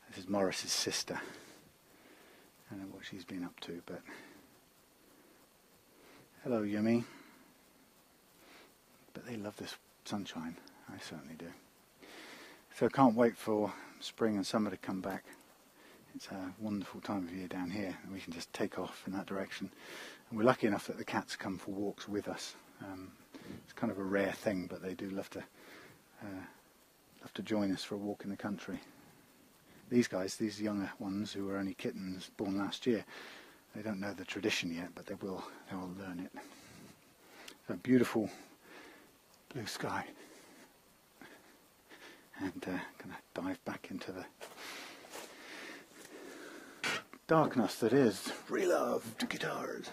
Speaker 1: This is Morris's sister. I don't know what she's been up to, but hello, Yummy. But they love this sunshine. I certainly do. So I can't wait for spring and summer to come back. It's a wonderful time of year down here, and we can just take off in that direction. And we're lucky enough that the cats come for walks with us. It's kind of a rare thing, but they do love to join us for a walk in the country. These guys, these younger ones who were only kittens born last year, they don't know the tradition yet, but they will learn it. So beautiful blue sky, and going to dive back into the darkness that is Reloved Guitars.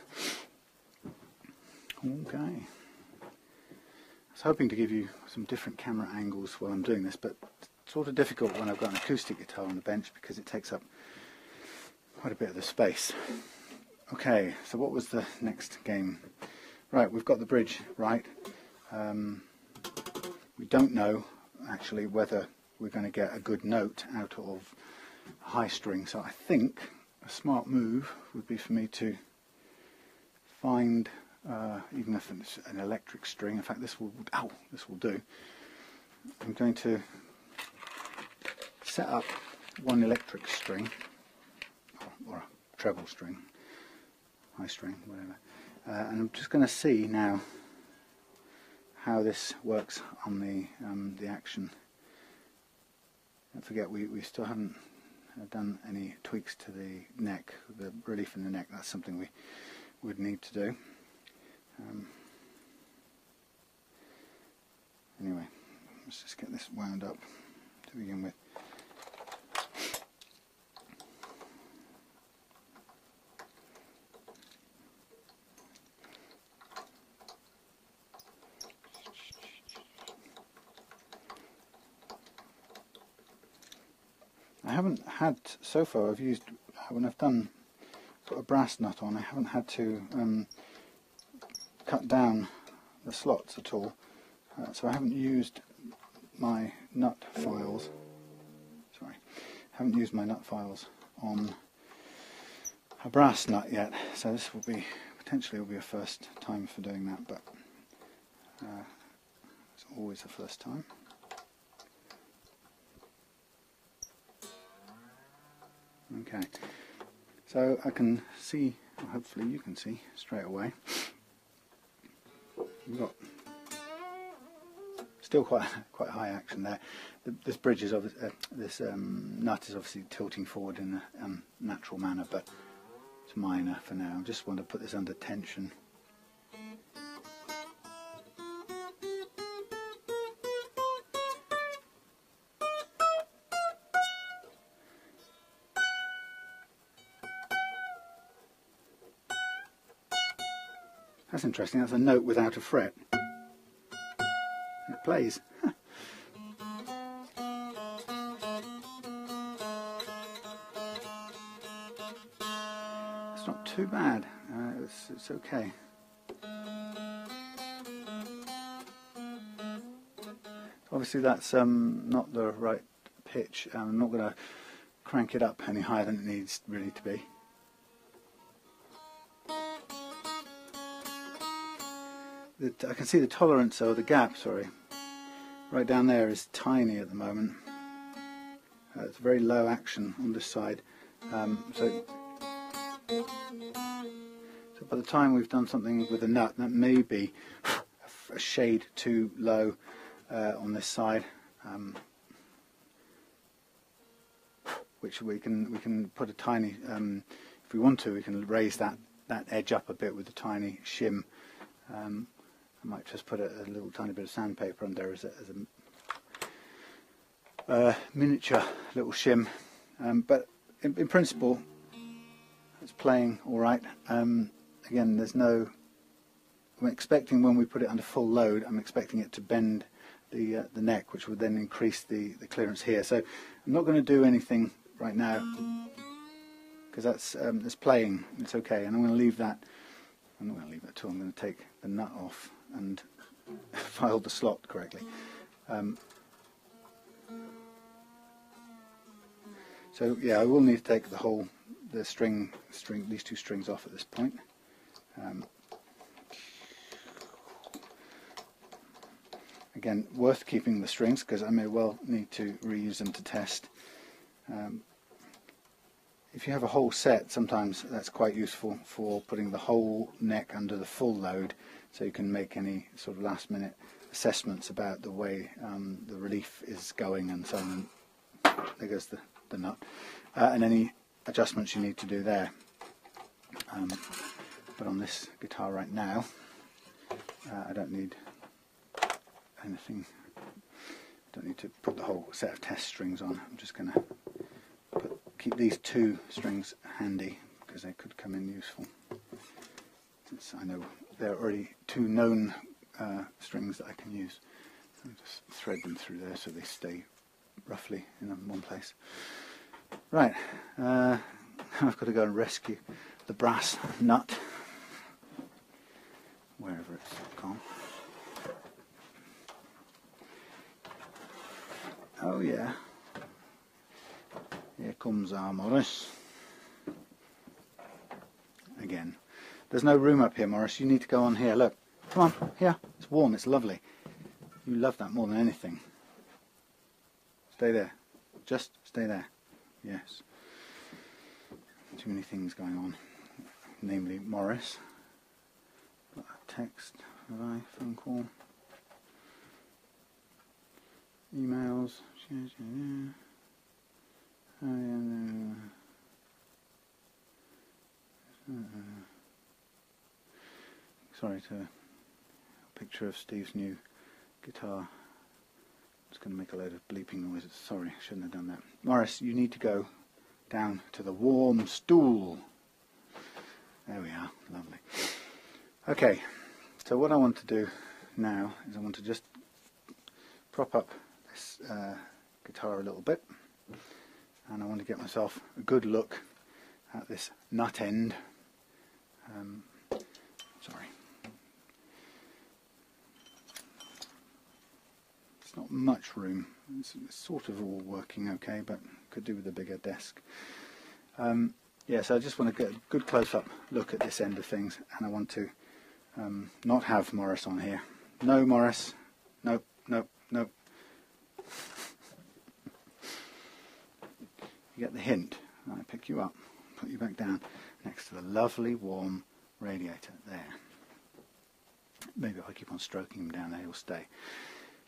Speaker 1: Okay. I was hoping to give you some different camera angles while I'm doing this, but it's sort of difficult when I've got an acoustic guitar on the bench because it takes up quite a bit of the space. Okay, so what was the next game? Right, we've got the bridge right. We don't know actually whether we're going to get a good note out of a high string, so I think a smart move would be for me to find, even if it's an electric string, in fact this will do. I'm going to set up one electric string, or a treble string, high string, whatever, and I'm just going to see now how this works on the action. Don't forget we still haven't done any tweaks to the neck, the relief in the neck. That's something we would need to do. Anyway, let's just get this wound up to begin with. I haven't had, so far I've used, when I've put a brass nut on, I haven't had to cut down the slots at all, so I haven't used my nut files, on a brass nut yet, so this will be, potentially will be a first time for doing that, but it's always a first time. Okay, so I can see, hopefully you can see straight away, we've got still quite high action there. This bridge is this nut is obviously tilting forward in a natural manner, but it's minor for now. I just want to put this under tension. That's interesting, that's a note without a fret. It plays. It's not too bad, it's okay. Obviously that's not the right pitch. I'm not going to crank it up any higher than it needs really to be. I can see the tolerance, or the gap, sorry, right down there is tiny at the moment. It's very low action on this side. So by the time we've done something with a nut, that may be a shade too low on this side, which we can put a tiny, if we want to, we can raise that edge up a bit with a tiny shim. I might just put a little tiny bit of sandpaper on there as a miniature little shim, but in principle it's playing all right. Again, there's no, I'm expecting when we put it under full load, I'm expecting it to bend the neck, which would then increase the clearance here. So I'm not going to do anything right now because that's playing. It's okay, and I'm going to leave that. I'm not going to leave that at all. I'm going to take the nut off and file the slot correctly. So yeah, I will need to take the string, these two strings off at this point. Again, worth keeping the strings because I may well need to reuse them to test. If you have a whole set, sometimes that's quite useful for putting the whole neck under the full load, so you can make any sort of last minute assessments about the way the relief is going and so on. There goes the nut. And any adjustments you need to do there. But on this guitar right now, I don't need anything. I don't need to put the whole set of test strings on. I'm just going to keep these two strings handy because they could come in useful. Since I know there are already two known strings that I can use. I'll just thread them through there so they stay roughly in one place. Right, I've got to go and rescue the brass nut, wherever it's gone. Oh yeah, here comes our Morris. Again, there's no room up here, Morris, you need to go on here, look. Come on, here, it's warm, it's lovely. You love that more than anything. Stay there, just stay there. Yes. Too many things going on, namely Morris. Got a text, have I? Phone call, emails. Sorry, to a picture of Steve's new guitar. It's going to make a load of bleeping noises. Sorry, shouldn't have done that. Morris, you need to go down to the warm stool. There we are, lovely. Okay, so what I want to do now is I want to just prop up this guitar a little bit, and I want to get myself a good look at this nut end. Sorry. Not much room. It's sort of all working okay, but could do with a bigger desk. Yeah, so I just want to get a good close-up look at this end of things, and I want to not have Morris on here. No Morris. Nope, nope, nope. You get the hint. I pick you up, put you back down next to the lovely warm radiator there. Maybe if I keep on stroking him down there, he'll stay.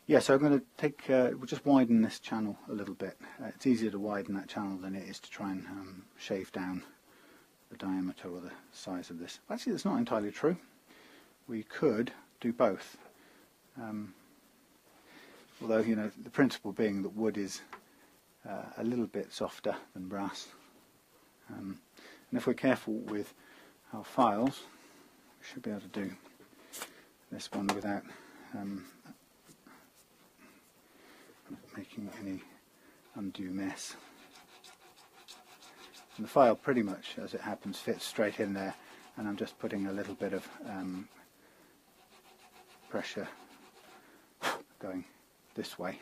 Speaker 1: Yeah, so I'm going to take, we'll just widen this channel a little bit. It's easier to widen that channel than it is to try and shave down the diameter or the size of this. Actually, that's not entirely true. We could do both. Although, you know, the principle being that wood is a little bit softer than brass. And if we're careful with our files, we should be able to do this one without making any undue mess. And the file pretty much, as it happens, fits straight in there, and I'm just putting a little bit of pressure going this way,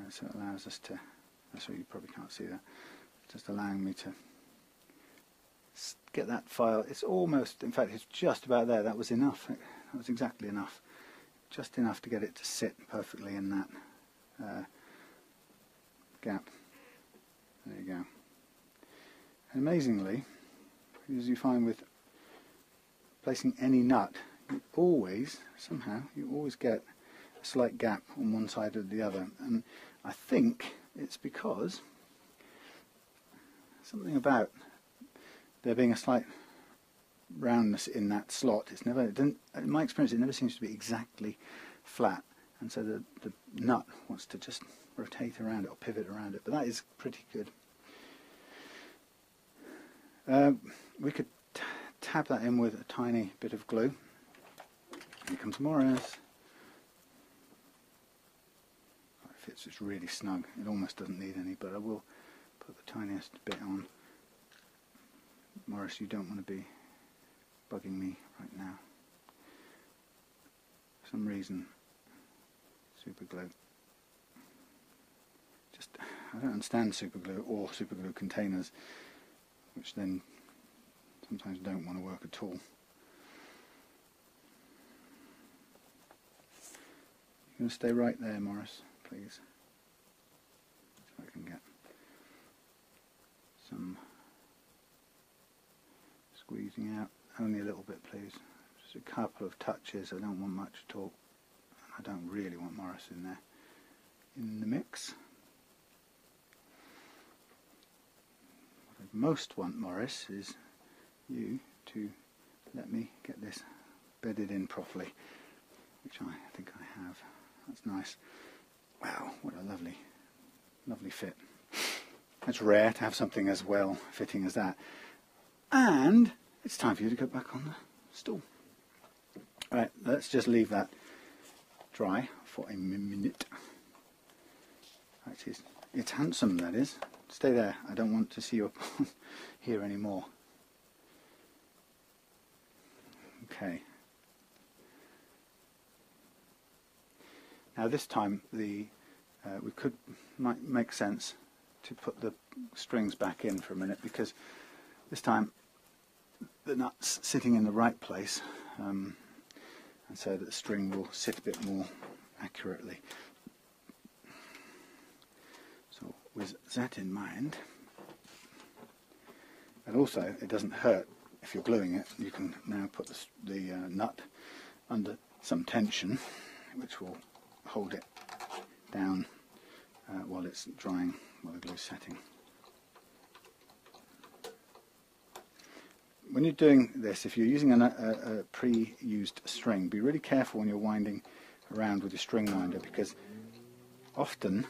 Speaker 1: so it allows us to, that's why you probably can't see that, just allowing me to get that file. It's almost, in fact it's just about there. That was enough. That was exactly enough, just enough to get it to sit perfectly in that gap. There you go. And amazingly, as you find with placing any nut, you always, somehow, you always get a slight gap on one side or the other. And I think it's because something about there being a slight roundness in that slot. It's never, in my experience, it never seems to be exactly flat, and so the nut wants to just rotate around it or pivot around it. But that is pretty good. We could tap that in with a tiny bit of glue. Here comes Morris. It fits, it's really snug. It almost doesn't need any, but I will put the tiniest bit on. Morris, you don't want to be bugging me right now. For some reason, super glue. Just, I don't understand super glue or super glue containers, which then sometimes don't want to work at all. You're going to stay right there, Morris, please, so I can get some squeezing out. Only a little bit, please. Just a couple of touches. I don't want much at all. I don't really want Morris in there in the mix. What I most want, Morris, is you to let me get this bedded in properly, which I think I have. That's nice. Wow, what a lovely, lovely fit. It's rare to have something as well fitting as that. And it's time for you to go back on the stool. Alright, let's just leave that dry for a minute. It's handsome, that is. Stay there. I don't want to see you up here anymore. Okay. Now this time might make sense to put the strings back in for a minute, because this time the nut's sitting in the right place, and so that the string will sit a bit more accurately. So with that in mind, and also it doesn't hurt if you're gluing it, you can now put the nut under some tension, which will hold it down while it's drying, while the glue's setting. When you're doing this, if you're using a pre-used string, be really careful when you're winding around with your string winder, because often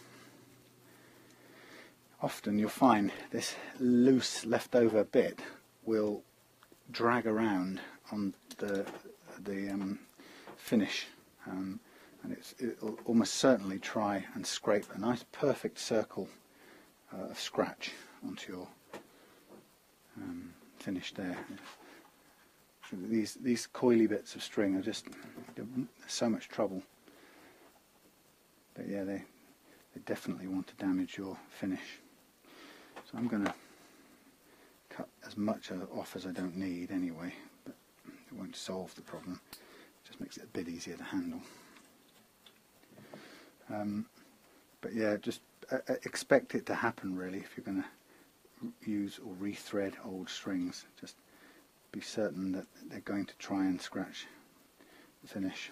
Speaker 1: you'll find this loose leftover bit will drag around on the finish, and it'll almost certainly try and scrape a nice perfect circle of scratch onto your finish there. These coily bits of string are just so much trouble. But yeah, they definitely want to damage your finish. So I'm going to cut as much off as I don't need anyway, but it won't solve the problem. It just makes it a bit easier to handle. But yeah, just expect it to happen really if you're going to use or rethread old strings. Just be certain that they're going to try and scratch the finish,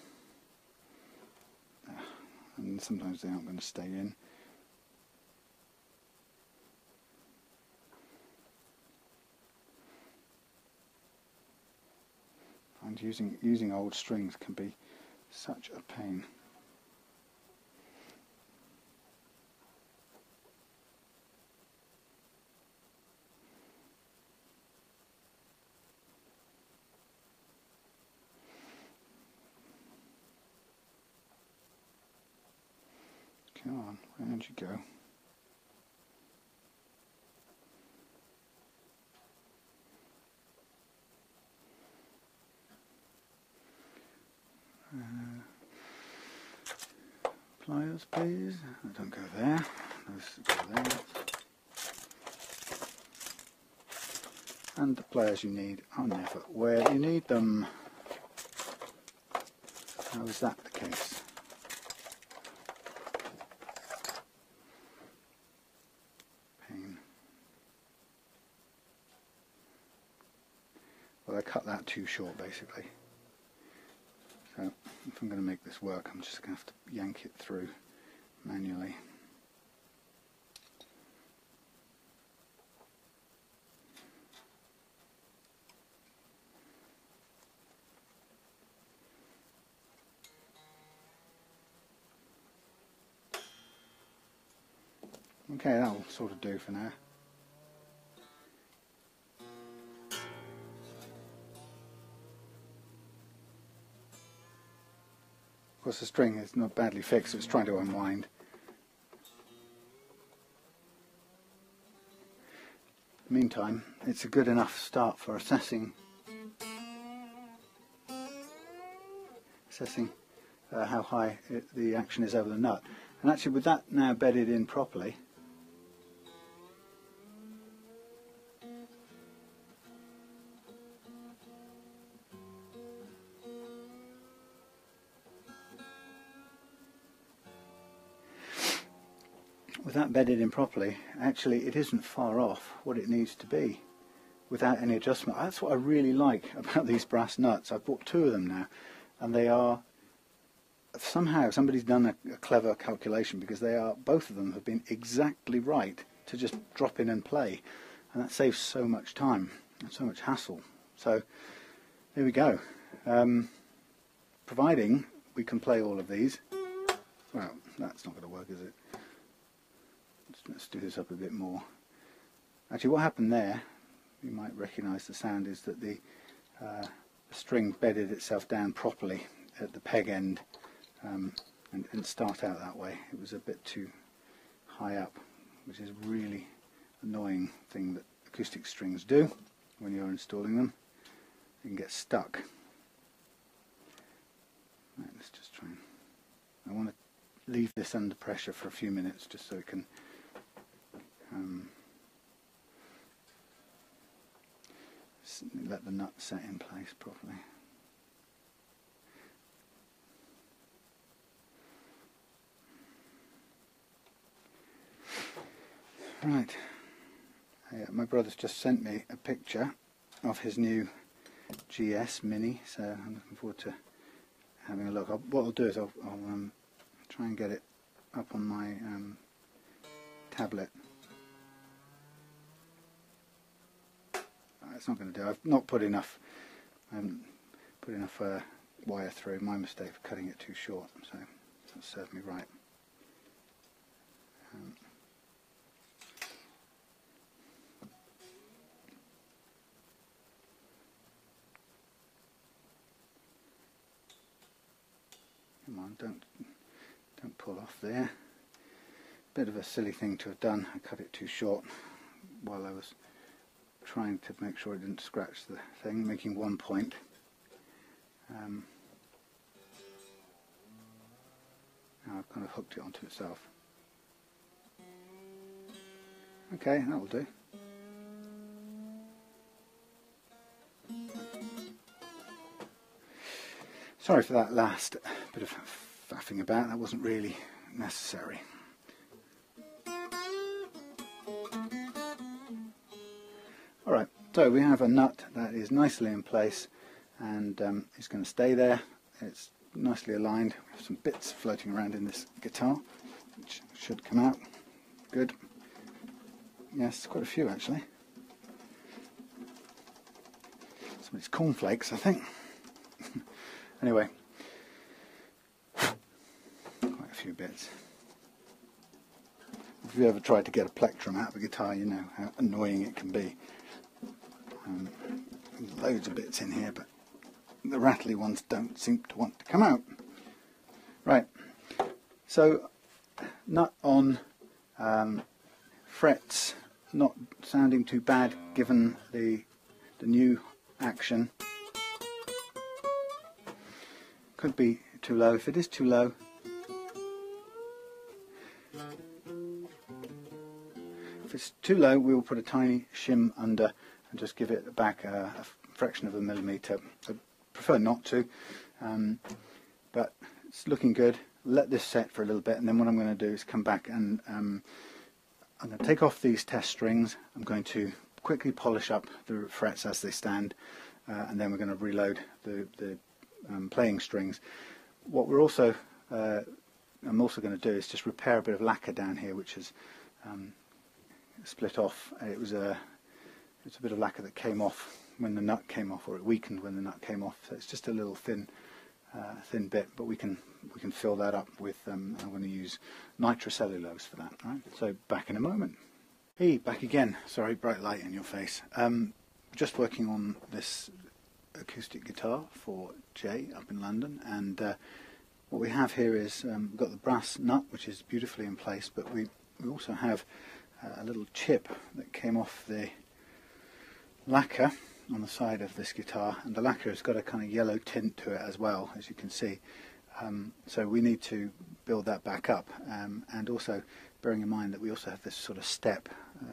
Speaker 1: and sometimes they aren't going to stay in. And using old strings can be such a pain. Come on, where'd you go? Pliers, please. Don't go there. Those go there. And the pliers you need are never where you need them. How is that the case? Pain. Well, I cut that too short, basically. So if I'm going to make this work, I'm just going to have to yank it through manually. Okay, that'll sort of do for now. Of course, the string is not badly fixed, so it's trying to unwind. Meantime, it's a good enough start for assessing how high the action is over the nut. And actually, with that now bedded in properly, actually it isn't far off what it needs to be without any adjustment. That's what I really like about these brass nuts. I've bought 2 of them now, and they are, somehow somebody's done a clever calculation, because they are, both of them have been exactly right to just drop in and play, and that saves so much time and so much hassle. So there we go. Providing we can play all of these. Well, that's not going to work, is it? Let's do this up a bit more. Actually, what happened there, you might recognise the sound, is that the string bedded itself down properly at the peg end and start out that way. It was a bit too high up, which is a really annoying thing that acoustic strings do when you're installing them. You can get stuck. Right, let's just try and... I want to leave this under pressure for a few minutes just so it can let the nut set in place properly. Right, my brother's just sent me a picture of his new GS Mini, so I'm looking forward to having a look. What I'll do is I'll try and get it up on my tablet. It's not going to do. I've not put enough wire through. My mistake for cutting it too short, so that served me right. Come on, don't pull off there. Bit of a silly thing to have done. I cut it too short while I was trying to make sure it didn't scratch the thing, making one point. Now I've kind of hooked it onto itself. Okay, that will do. Sorry for that last bit of faffing about, that wasn't really necessary. Alright, so we have a nut that is nicely in place and it's going to stay there. It's nicely aligned. We have some bits floating around in this guitar which should come out. Good. Yes, quite a few actually. Some of these cornflakes, I think. Anyway, quite a few bits. If you ever tried to get a plectrum out of a guitar, you know how annoying it can be. Loads of bits in here, but the rattly ones don't seem to want to come out. Right, so nut on, frets not sounding too bad given the new action. Could be too low. If it is too low, we will put a tiny shim under and just give it back a fraction of a millimetre. I prefer not to, but it's looking good. Let this set for a little bit, and then what I'm going to do is come back and I'm going to take off these test strings. I'm going to quickly polish up the frets as they stand, and then we're going to reload the playing strings. What we're also I'm also going to do is just repair a bit of lacquer down here, which is split off. It's a bit of lacquer that came off when the nut came off, or it weakened when the nut came off. So it's just a little thin bit, but we can fill that up with. I'm going to use nitrocellulose for that. Right. So back in a moment. Hey, back again. Sorry, bright light in your face. Just working on this acoustic guitar for Jay up in London, and what we have here is we've got the brass nut, which is beautifully in place, but we also have a little chip that came off the lacquer on the side of this guitar, and the lacquer has got a kind of yellow tint to it as well, as you can see. So we need to build that back up, and also bearing in mind that we also have this sort of step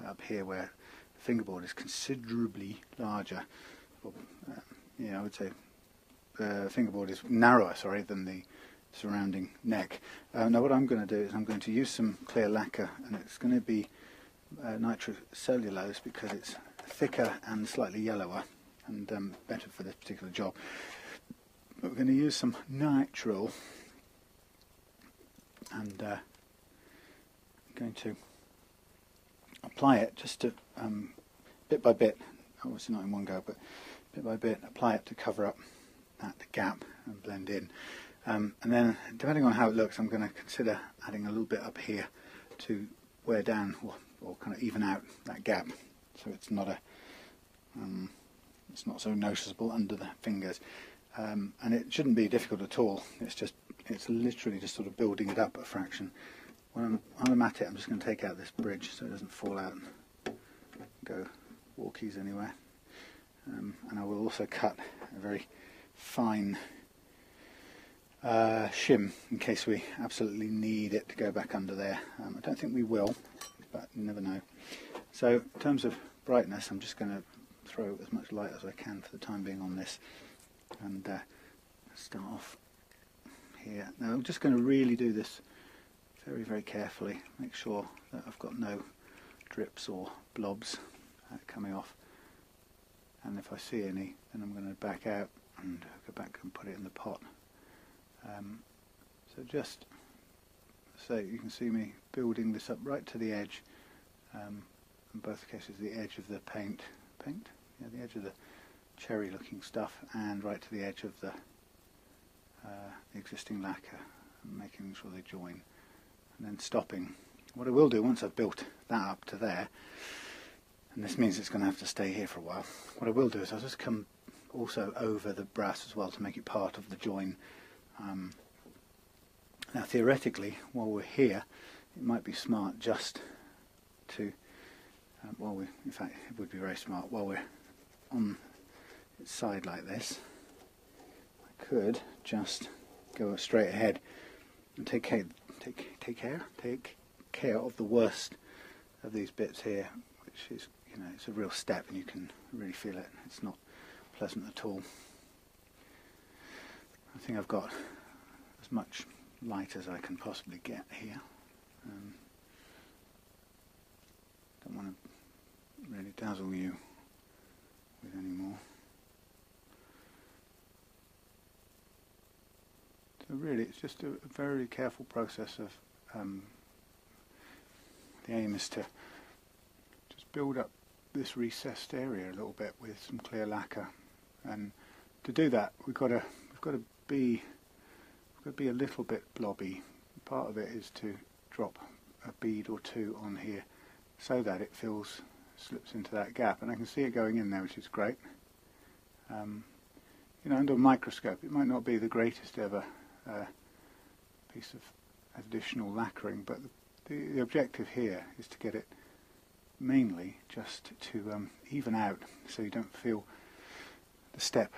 Speaker 1: up here where the fingerboard is considerably larger. Well, I would say the fingerboard is narrower, than the surrounding neck. Now what I'm going to do is I'm going to use some clear lacquer, and it's going to be nitrocellulose because it's thicker and slightly yellower and better for this particular job. But we're going to use some nitrile, and I'm going to apply it just to bit by bit, obviously not in one go, but bit by bit apply it to cover up that gap and blend in. And then depending on how it looks, I'm going to consider adding a little bit up here to wear down or kind of even out that gap, so it's not so noticeable under the fingers. And it shouldn't be difficult at all. It's literally just sort of building it up a fraction. When I'm at it, I'm just going to take out this bridge so it doesn't fall out and go walkies anywhere. And I will also cut a very fine shim in case we absolutely need it to go back under there. I don't think we will, but you never know. So in terms of brightness, I'm just going to throw as much light as I can for the time being on this, and start off here. Now I'm just going to really do this very, very carefully, make sure that I've got no drips or blobs coming off, and if I see any, then I'm going to back out and go back and put it in the pot. So just so you can see me building this up right to the edge, in both cases the edge of the the edge of the cherry looking stuff, and right to the edge of the existing lacquer, making sure they join, and then stopping. What I will do once I've built that up to there, and this means it's going to have to stay here for a while, what I will do is I'll just come also over the brass as well to make it part of the join. Now theoretically, while we're here, it might be smart just to, in fact it would be very smart, while we're on its side like this, I could just go straight ahead and take care of the worst of these bits here, which is, it's a real step and you can really feel it. It's not pleasant at all. I think I've got as much light as I can possibly get here. Don't want to really dazzle you with any more. So really it's just a very careful process of the aim is to just build up this recessed area a little bit with some clear lacquer, and to do that we've got to be a little bit blobby. Part of it is to drop a bead or two on here so that it slips into that gap, and I can see it going in there, which is great. Under a microscope it might not be the greatest ever piece of additional lacquering, but the objective here is to get it mainly just to even out, so you don't feel the step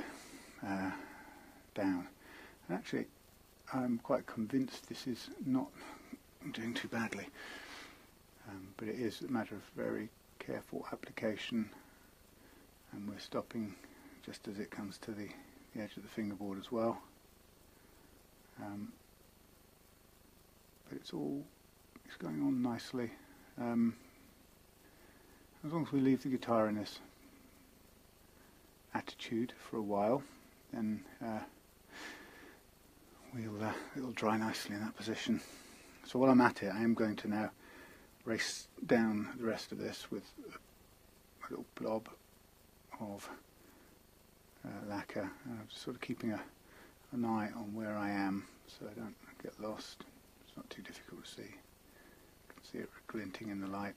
Speaker 1: down. And actually, I'm quite convinced this is not doing too badly, but it is a matter of very careful application, and we're stopping just as it comes to the edge of the fingerboard as well. But it's going on nicely. As long as we leave the guitar in this attitude for a while, then it'll dry nicely in that position. So while I'm at it, I am going to now race down the rest of this with a little blob of lacquer, just sort of keeping an eye on where I am so I don't get lost. It's not too difficult to see. You can see it glinting in the light.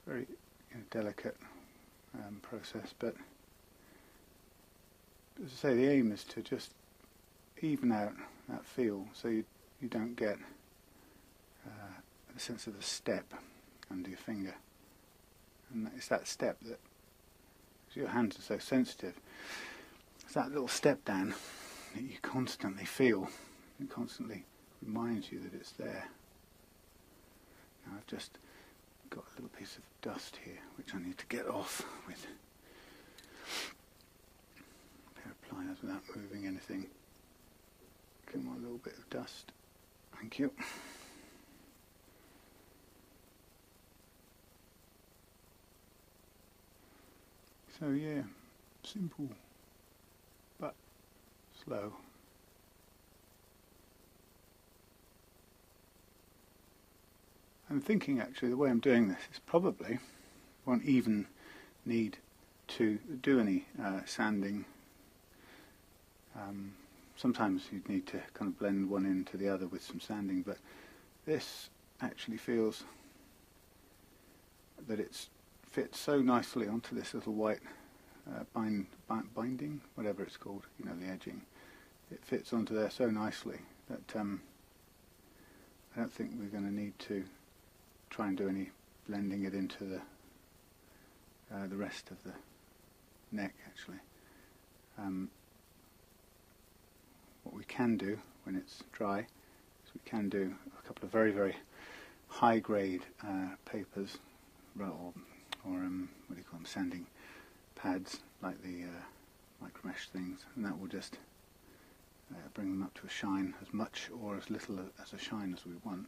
Speaker 1: Very delicate process, but as I say, the aim is to just even out that feel so you don't get a sense of a step under your finger. And it's that step that, because your hands are so sensitive, it's that little step down that you constantly feel. It constantly reminds you that it's there. Now I've just got a little piece of dust here which I need to get off with a pair of pliers without moving anything. Come on, a little bit of dust. Thank you. So yeah, simple but slow. I'm thinking actually the way I'm doing this is probably won't even need to do any sanding. Sometimes you'd need to kind of blend one into the other with some sanding, but this actually feels that it fits so nicely onto this little white binding, whatever it's called, you know, the edging. It fits onto there so nicely that I don't think we're going to need to try and do any blending it into the rest of the neck, actually. What we can do when it's dry is we can do a couple of very, very high grade papers, or what do you call them, sanding pads, like the micro mesh things, and that will just bring them up to a shine, as much or as little as a shine as we want.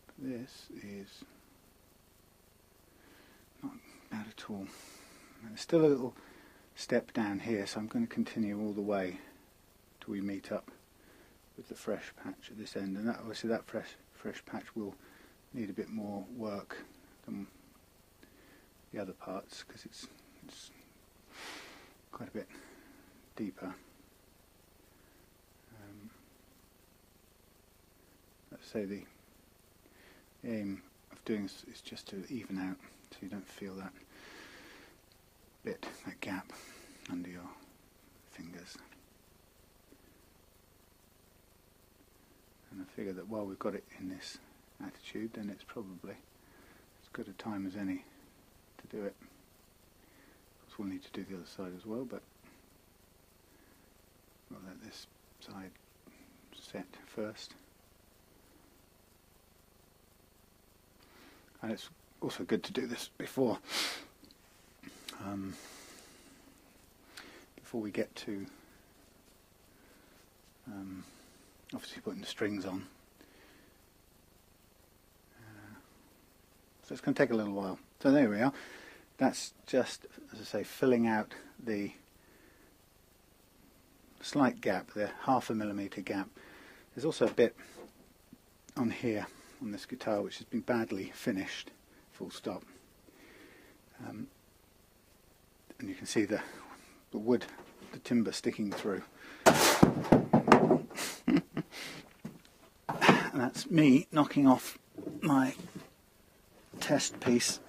Speaker 1: But this is not bad at all. There's still a little step down here, so I'm going to continue all the way till we meet up with the fresh patch at this end, and that, obviously that fresh patch will need a bit more work than the other parts because it's quite a bit deeper. Let's say the aim of doing this is just to even out so you don't feel that gap under your fingers. And I figure that while we've got it in this attitude, then it's probably as good a time as any to do it. Of course we'll need to do the other side as well, but we'll let this side set first. And it's also good to do this before we get to obviously putting the strings on. So it's going to take a little while. So there we are. That's just, as I say, filling out the slight gap, the 0.5 mm gap. There's also a bit on here on this guitar which has been badly finished, full stop. And you can see the wood, the timber sticking through. And that's me knocking off my test piece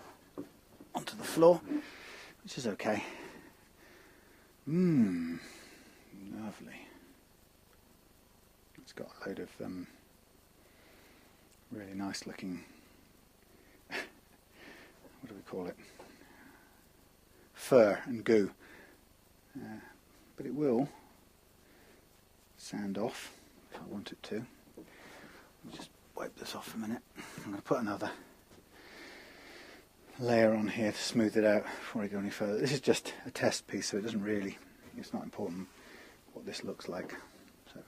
Speaker 1: onto the floor, which is okay. Lovely. It's got a load of really nice looking, what do we call it, fur and goo. But it will sand off if I want it to. Let me just wipe this off a minute. I'm going to put another layer on here to smooth it out before I go any further. This is just a test piece, so it doesn't really, it's not important what this looks like, so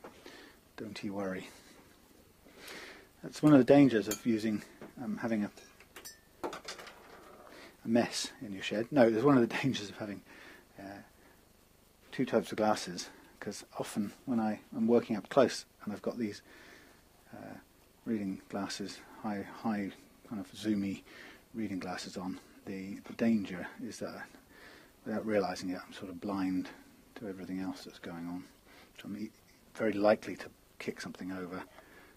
Speaker 1: don't you worry. That's one of the dangers of using, having a mess in your shed. No, there's one of the dangers of having two types of glasses, because often when I'm working up close and I've got these reading glasses, high kind of zoomy reading glasses on, the danger is that without realising it I'm sort of blind to everything else that's going on. So I'm very likely to kick something over,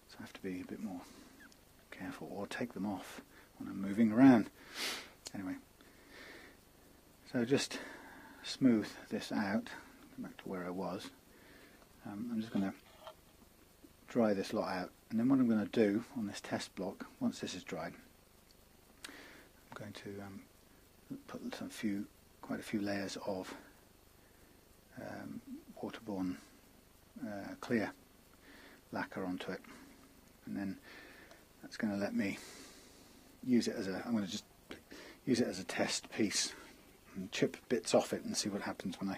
Speaker 1: so I have to be a bit more careful or take them off when I'm moving around. Anyway, so just smooth this out, go back to where I was. I'm just going to dry this lot out, and then what I'm going to do on this test block, once this is dried, I'm going to put quite a few layers of waterborne clear lacquer onto it, and then that's going to let me use it as I'm going to just use it as a test piece and chip bits off it and see what happens when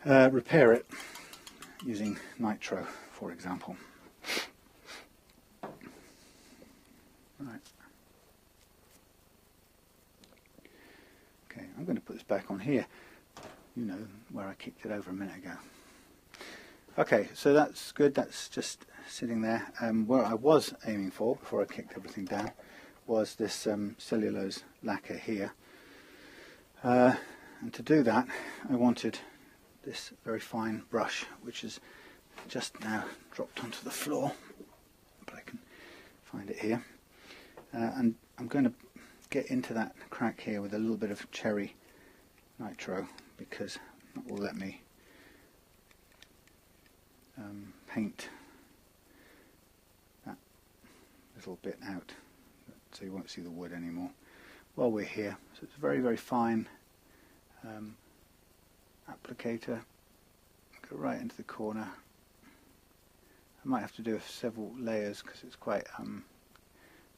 Speaker 1: I repair it using nitro, for example. Right. Okay, I'm going to put this back on here, you know, where I kicked it over a minute ago. Okay, so that's good, that's just sitting there. Where I was aiming for, before I kicked everything down, was this cellulose lacquer here. And to do that, I wanted this very fine brush, which is just now dropped onto the floor, but I can find it here. And I'm going to get into that crack here with a little bit of cherry nitro, because that will let me paint that little bit out, so you won't see the wood anymore while we're here. So it's a very, very fine applicator. Go right into the corner. I might have to do several layers because it's quite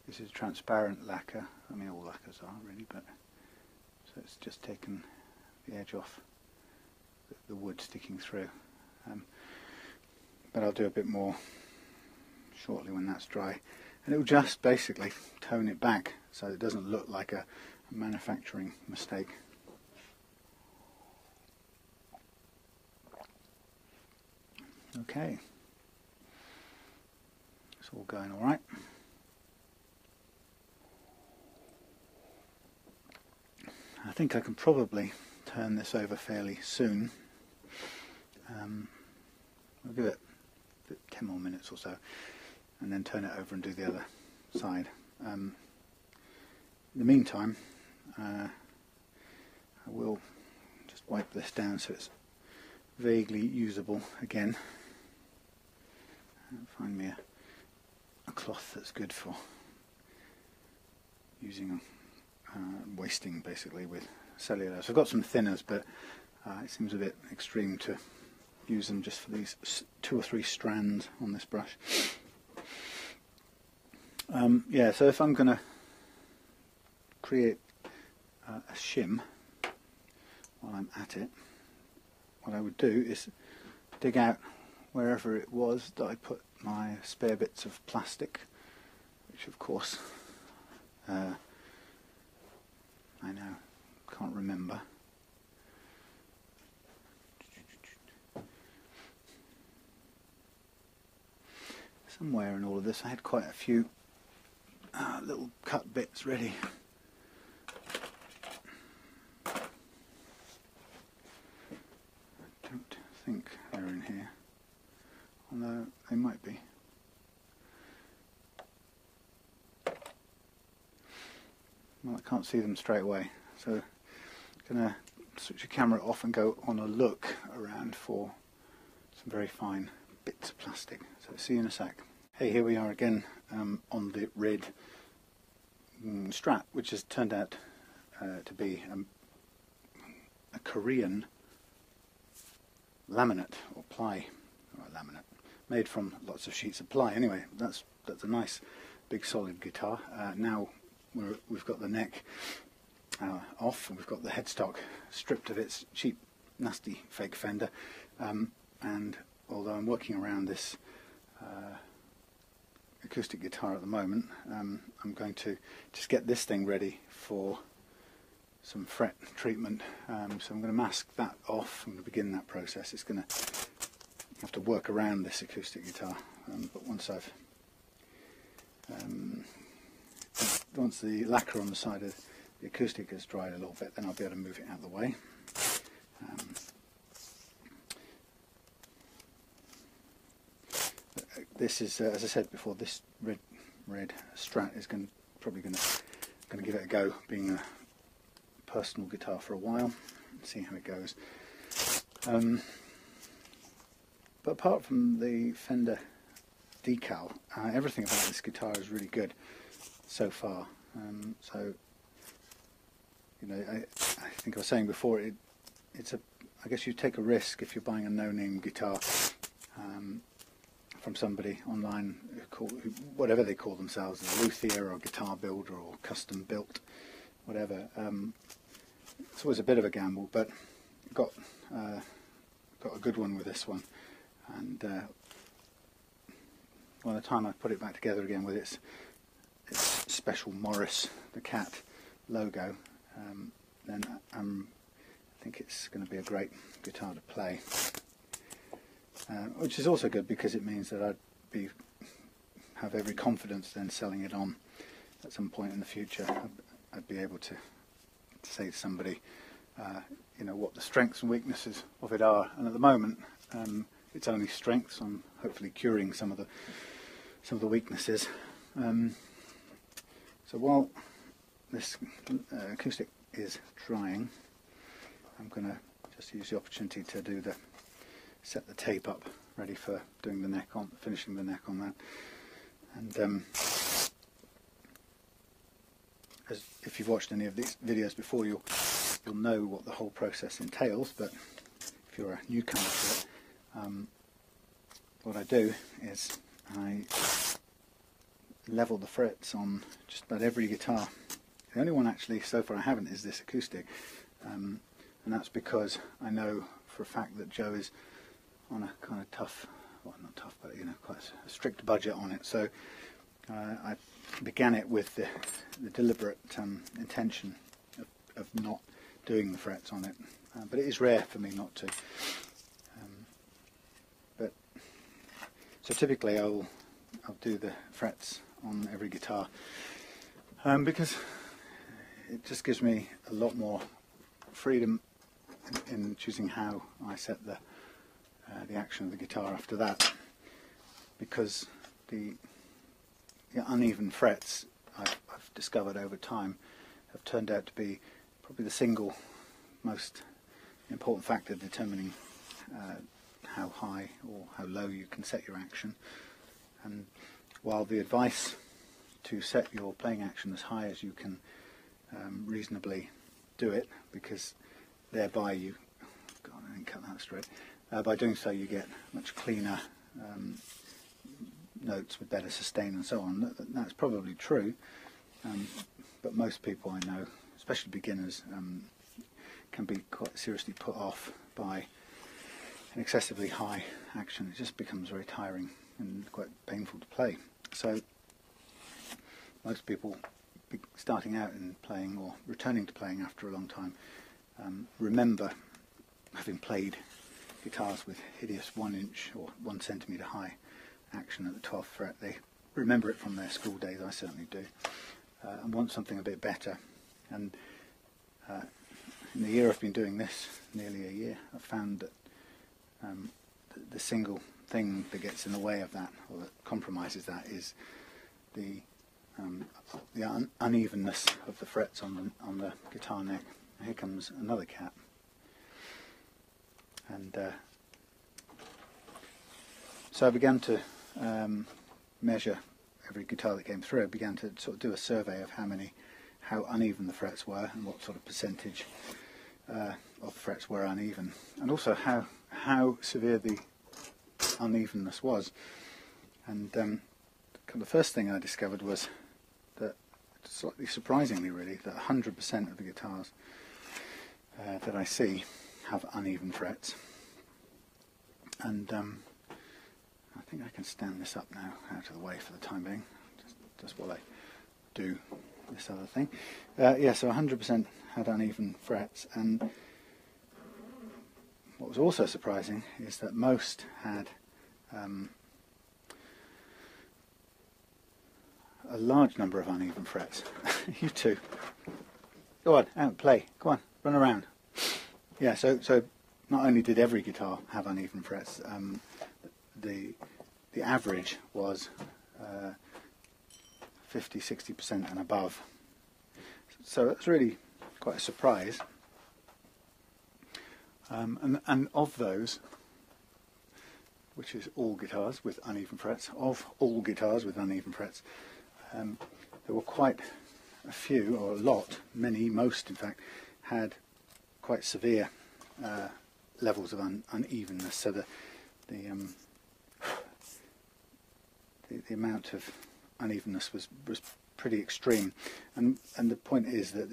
Speaker 1: this is transparent lacquer. I mean, all lacquers are really, but so it's just taken the edge off the wood sticking through. But I'll do a bit more shortly when that's dry, and it will just basically tone it back so it doesn't look like a manufacturing mistake. Okay, it's all going all right. I think I can probably turn this over fairly soon. I'll give it 10 more minutes or so, and then turn it over and do the other side. In the meantime, I will just wipe this down so it's vaguely usable again. Find me a cloth that's good for using, wasting basically with cellulose. I've got some thinners, but it seems a bit extreme to use them just for these 2 or 3 strands on this brush. Yeah, so if I'm going to create a shim while I'm at it, what I would do is dig out wherever it was that I put my spare bits of plastic, which of course I now can't remember. Somewhere in all of this I had quite a few little cut bits ready. I don't think they're in here, although they might be. Well, I can't see them straight away, so I'm going to switch the camera off and go on a look around for some very fine bits of plastic. So see you in a sec. Hey, here we are again on the red Strat, which has turned out to be a Korean laminate or ply, or laminate, made from lots of sheets of ply. Anyway, that's a nice big solid guitar. Now we've got the neck off, and we've got the headstock stripped of its cheap, nasty fake fender. And although I'm working around this acoustic guitar at the moment, I'm going to just get this thing ready for some fret treatment. So I'm going to mask that off. I'm going to begin that process. It's going to have to work around this acoustic guitar, but once the lacquer on the side of the acoustic has dried a little bit, then I'll be able to move it out of the way. This is, as I said before, this red Strat is probably going to give it a go, being a personal guitar for a while, see how it goes. But apart from the Fender decal, everything about this guitar is really good so far. So, you know, I think I was saying before, I guess you take a risk if you're buying a no-name guitar from somebody online who whatever they call themselves, a luthier or guitar builder or custom built, whatever. It's always a bit of a gamble, but got a good one with this one. And by the time I put it back together again with its special Morris the cat logo, then I think it's going to be a great guitar to play. Which is also good because it means that I'd have every confidence then selling it on at some point in the future. I'd be able to say to somebody, you know, what the strengths and weaknesses of it are. And at the moment, it's only strengths. I'm hopefully curing some of the weaknesses. So while this acoustic is drying, I'm going to just use the opportunity to set the tape up, ready for doing the neck on, finishing the neck on that. And as if you've watched any of these videos before, you'll know what the whole process entails. But if you're a newcomer to it, what I do is I level the frets on just about every guitar. The only one actually so far I haven't is this acoustic, and that's because I know for a fact that Joe is on a kind of tough, well, not tough, but you know, quite a strict budget on it. So I began it with the deliberate intention of not doing the frets on it, but it is rare for me not to. But so typically I'll do the frets on every guitar because it just gives me a lot more freedom in choosing how I set the action of the guitar after that, because the uneven frets I've discovered over time have turned out to be probably the single most important factor determining how high or how low you can set your action. And while the advice to set your playing action as high as you can reasonably do it, because thereby you, God, I didn't cut that straight. By doing so, you get much cleaner notes with better sustain and so on. That's probably true, but most people I know, especially beginners, can be quite seriously put off by an excessively high action. It just becomes very tiring and quite painful to play. So most people starting out in playing or returning to playing after a long time remember having played guitars with hideous 1 inch or 1 centimetre high action at the 12th fret. They remember it from their school days, I certainly do, and want something a bit better. And in the year I've been doing this, nearly a year, I've found that the single thing that gets in the way of that, or that compromises that, is the unevenness of the frets on the guitar neck. Here comes another cat. And so I began to measure every guitar that came through. I began to sort of do a survey of how uneven the frets were and what sort of percentage of the frets were uneven, and also how severe the unevenness was. And the first thing I discovered was that, slightly surprisingly really, that 100% of the guitars that I see have uneven frets. And I think I can stand this up now out of the way for the time being, just while I do this other thing. Yeah, so 100% had uneven frets, and what was also surprising is that most had a large number of uneven frets. You two, go on, out, play, go on, run around. Yeah, so not only did every guitar have uneven frets, the average was 50–60% and above. So that's really quite a surprise. And of those, which is all guitars with uneven frets, there were quite a few, or a lot, most in fact, had quite severe levels of unevenness. So the amount of unevenness was pretty extreme, and the point is that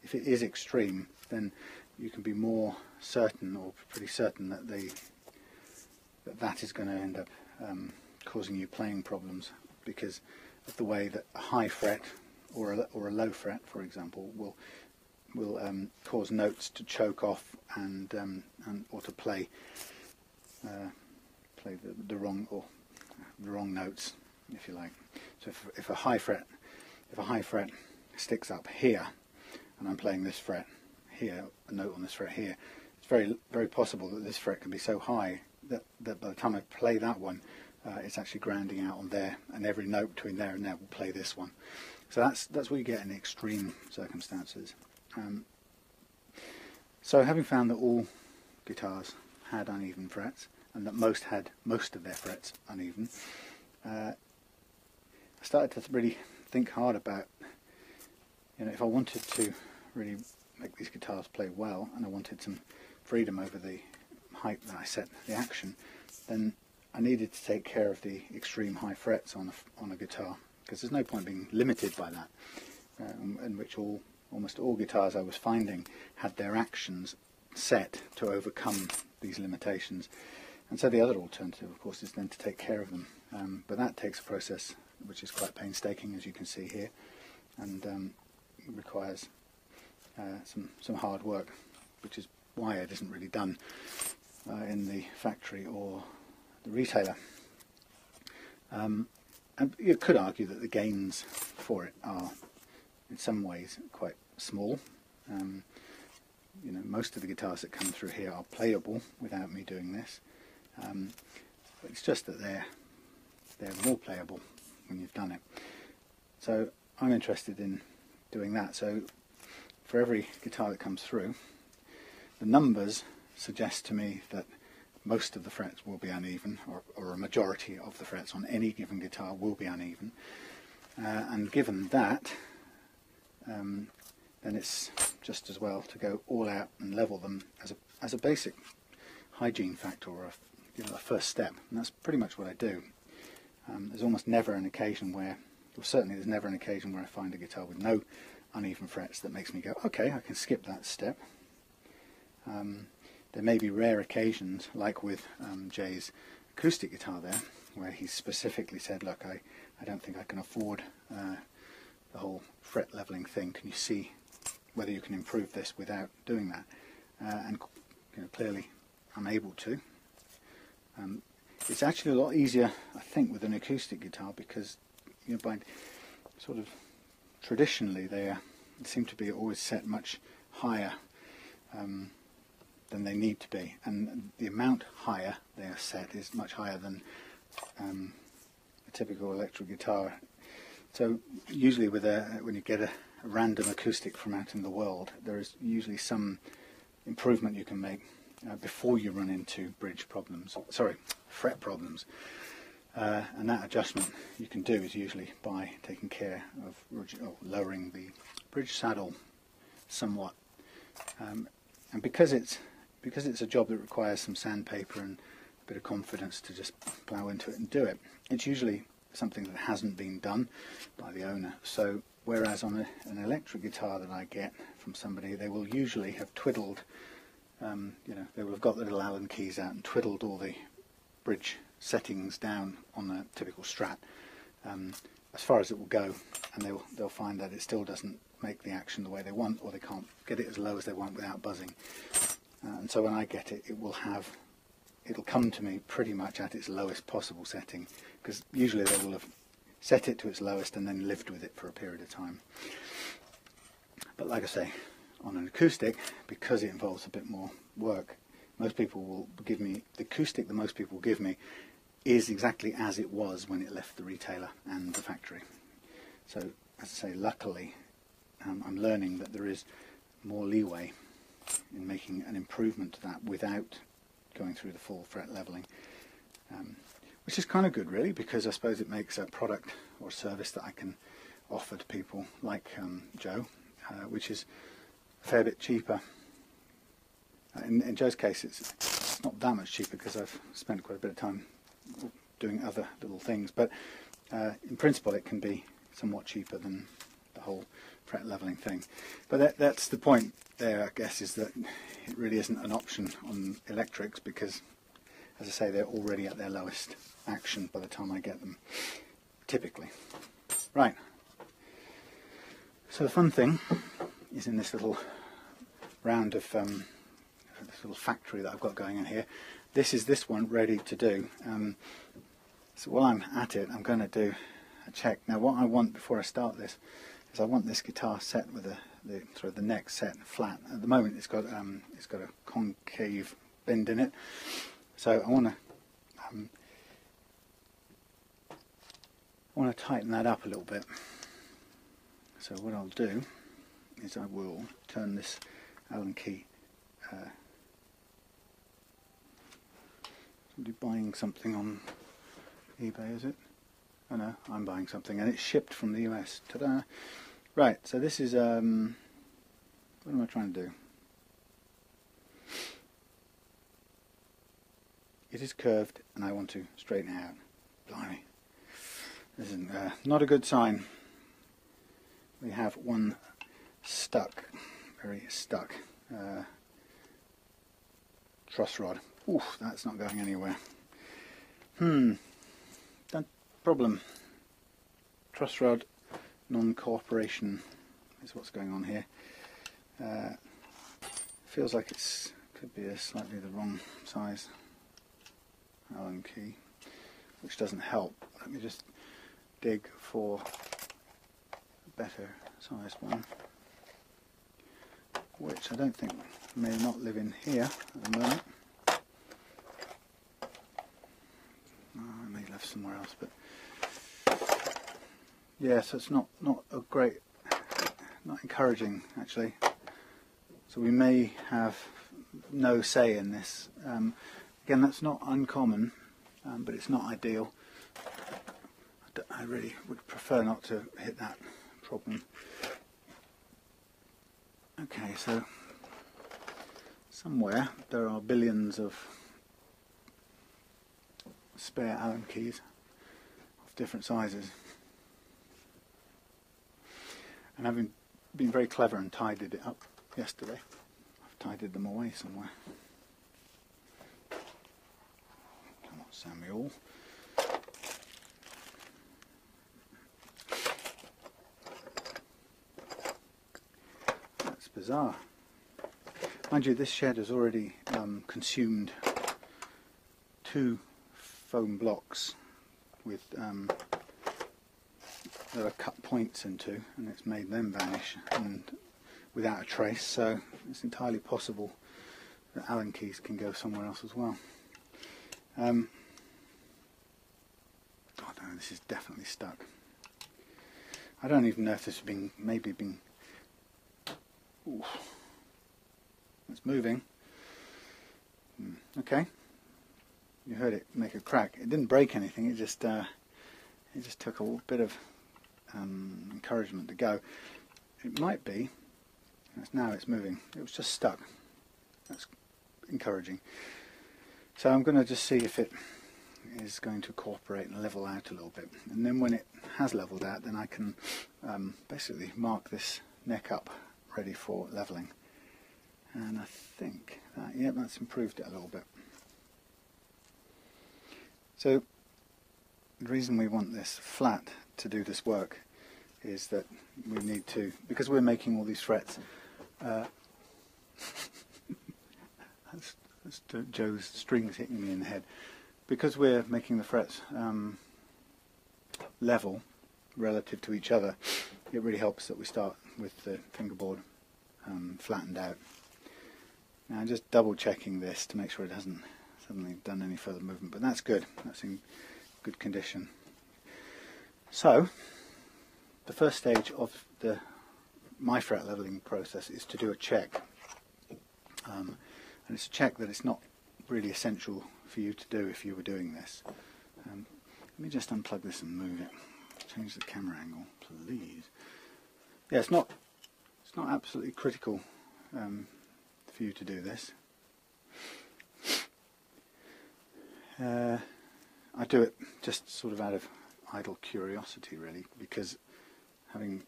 Speaker 1: if it is extreme, then you can be more certain, or pretty certain, that that is going to end up causing you playing problems, because of the way that a high fret or a low fret, for example, will cause notes to choke off and or to play the wrong notes, if you like. So if a high fret sticks up here, and I'm playing this fret here, a note on this fret here, it's very, very possible that this fret can be so high that by the time I play that one, it's actually grounding out on there, and every note between there and there will play this one. So that's what you get in extreme circumstances. So having found that all guitars had uneven frets, and that most had most of their frets uneven, I started to really think hard about, if I wanted to really make these guitars play well, and I wanted some freedom over the height that I set the action, then I needed to take care of the extreme high frets on a guitar, because there's no point being limited by that, in which almost all guitars I was finding had their actions set to overcome these limitations. And so the other alternative, of course, is then to take care of them. But that takes a process which is quite painstaking, as you can see here, and requires some hard work, which is why it isn't really done in the factory or the retailer. And you could argue that the gains for it are in some ways quite small. Most of the guitars that come through here are playable without me doing this. But it's just that they're more playable when you've done it. So I'm interested in doing that. So for every guitar that comes through, the numbers suggest to me that most of the frets will be uneven, or a majority of the frets on any given guitar will be uneven. And given that, then it's just as well to go all out and level them as a basic hygiene factor, or a first step. And that's pretty much what I do. There's almost never an occasion where, or certainly there's never an occasion where I find a guitar with no uneven frets that makes me go, okay, I can skip that step. There may be rare occasions, like with Jay's acoustic guitar there, where he specifically said, look, I don't think I can afford the whole fret leveling thing. Can you see whether you can improve this without doing that? And clearly I'm able to. It's actually a lot easier, I think, with an acoustic guitar, because by sort of traditionally they seem to be always set much higher than they need to be, and the amount higher they are set is much higher than a typical electric guitar. So usually when you get a random acoustic from out in the world, there is usually some improvement you can make before you run into bridge problems, sorry, fret problems. And that adjustment you can do is usually by taking care of lowering the bridge saddle somewhat. And because it's a job that requires some sandpaper and a bit of confidence to just plough into it and do it, it's usually something that hasn't been done by the owner. So whereas on an electric guitar that I get from somebody, they will usually have twiddled, they will have got the little Allen keys out and twiddled all the bridge settings down on a typical Strat as far as it will go, and they'll find that it still doesn't make the action the way they want, or they can't get it as low as they want without buzzing. And so when I get it, it'll come to me pretty much at its lowest possible setting, because usually they will have set it to its lowest and then lived with it for a period of time. But like I say, on an acoustic, because it involves a bit more work, most people will give me, the acoustic that most people will give me is exactly as it was when it left the retailer and the factory. So, as I say, luckily, I'm learning that there is more leeway in making an improvement to that without going through the full fret leveling, which is kind of good really, because I suppose it makes a product or service that I can offer to people like Joe, which is a fair bit cheaper. In Joe's case, it's not that much cheaper because I've spent quite a bit of time doing other little things, but in principle it can be somewhat cheaper than the whole fret leveling thing. But that's the point there, I guess, is that it really isn't an option on electrics, because, as I say, they're already at their lowest action by the time I get them, typically. Right, so the fun thing is in this little round of this little factory that I've got going in here, this is this one ready to do. So while I'm at it, I'm going to do a check. Now what I want before I start this is I want this guitar set with the neck set flat. At the moment it's got a concave bend in it, so I want to tighten that up a little bit. So what I'll do is I will turn this Allen key. Somebody buying something on eBay, is it? Oh no, I'm buying something, and it's shipped from the US. Ta-da! Right, so this is, what am I trying to do? It is curved, and I want to straighten it out. Blimey. This is not a good sign. We have one stuck, very stuck, truss rod. Oof, that's not going anywhere. That problem. Truss rod non-cooperation is what's going on here. Feels like it could be slightly the wrong size Allen key, which doesn't help. Let me just dig for a better sized one, which I don't think may not live in here at the moment. I may have somewhere else, but yeah, so it's not a great, not encouraging actually. So we may have no say in this. Again, that's not uncommon, but it's not ideal. I really would prefer not to hit that problem. Okay, so somewhere there are billions of spare Allen keys of different sizes, and having been very clever and tidied it up yesterday, I've tidied them away somewhere. Come on, Samuel. That's bizarre. Mind you, this shed has already consumed 2 foam blocks with there are cut points into, and it's made them vanish and without a trace, so it's entirely possible that Allen keys can go somewhere else as well. Oh no, this is definitely stuck. I don't even know if this has maybe been, ooh, it's moving. Okay, you heard it make a crack. It didn't break anything. It just took a bit of encouragement to go. It might be. Now it's moving. It was just stuck. That's encouraging. So I'm going to just see if it is going to cooperate and level out a little bit. And then when it has leveled out, then I can basically mark this neck up ready for leveling. And I think that, yeah, that's improved it a little bit. So the reason we want this flat to do this work is that we need to, because we're making all these frets, that's Joe's strings hitting me in the head. Because we're making the frets level relative to each other, it really helps that we start with the fingerboard flattened out. Now I'm just double checking this to make sure it hasn't suddenly done any further movement, but that's good. That's in good condition. So the first stage of my fret leveling process is to do a check, and it's a check that it's not really essential for you to do if you were doing this. Let me just unplug this and move it. Change the camera angle, please. Yeah, it's not absolutely critical for you to do this. I do it just sort of out of idle curiosity, really, because having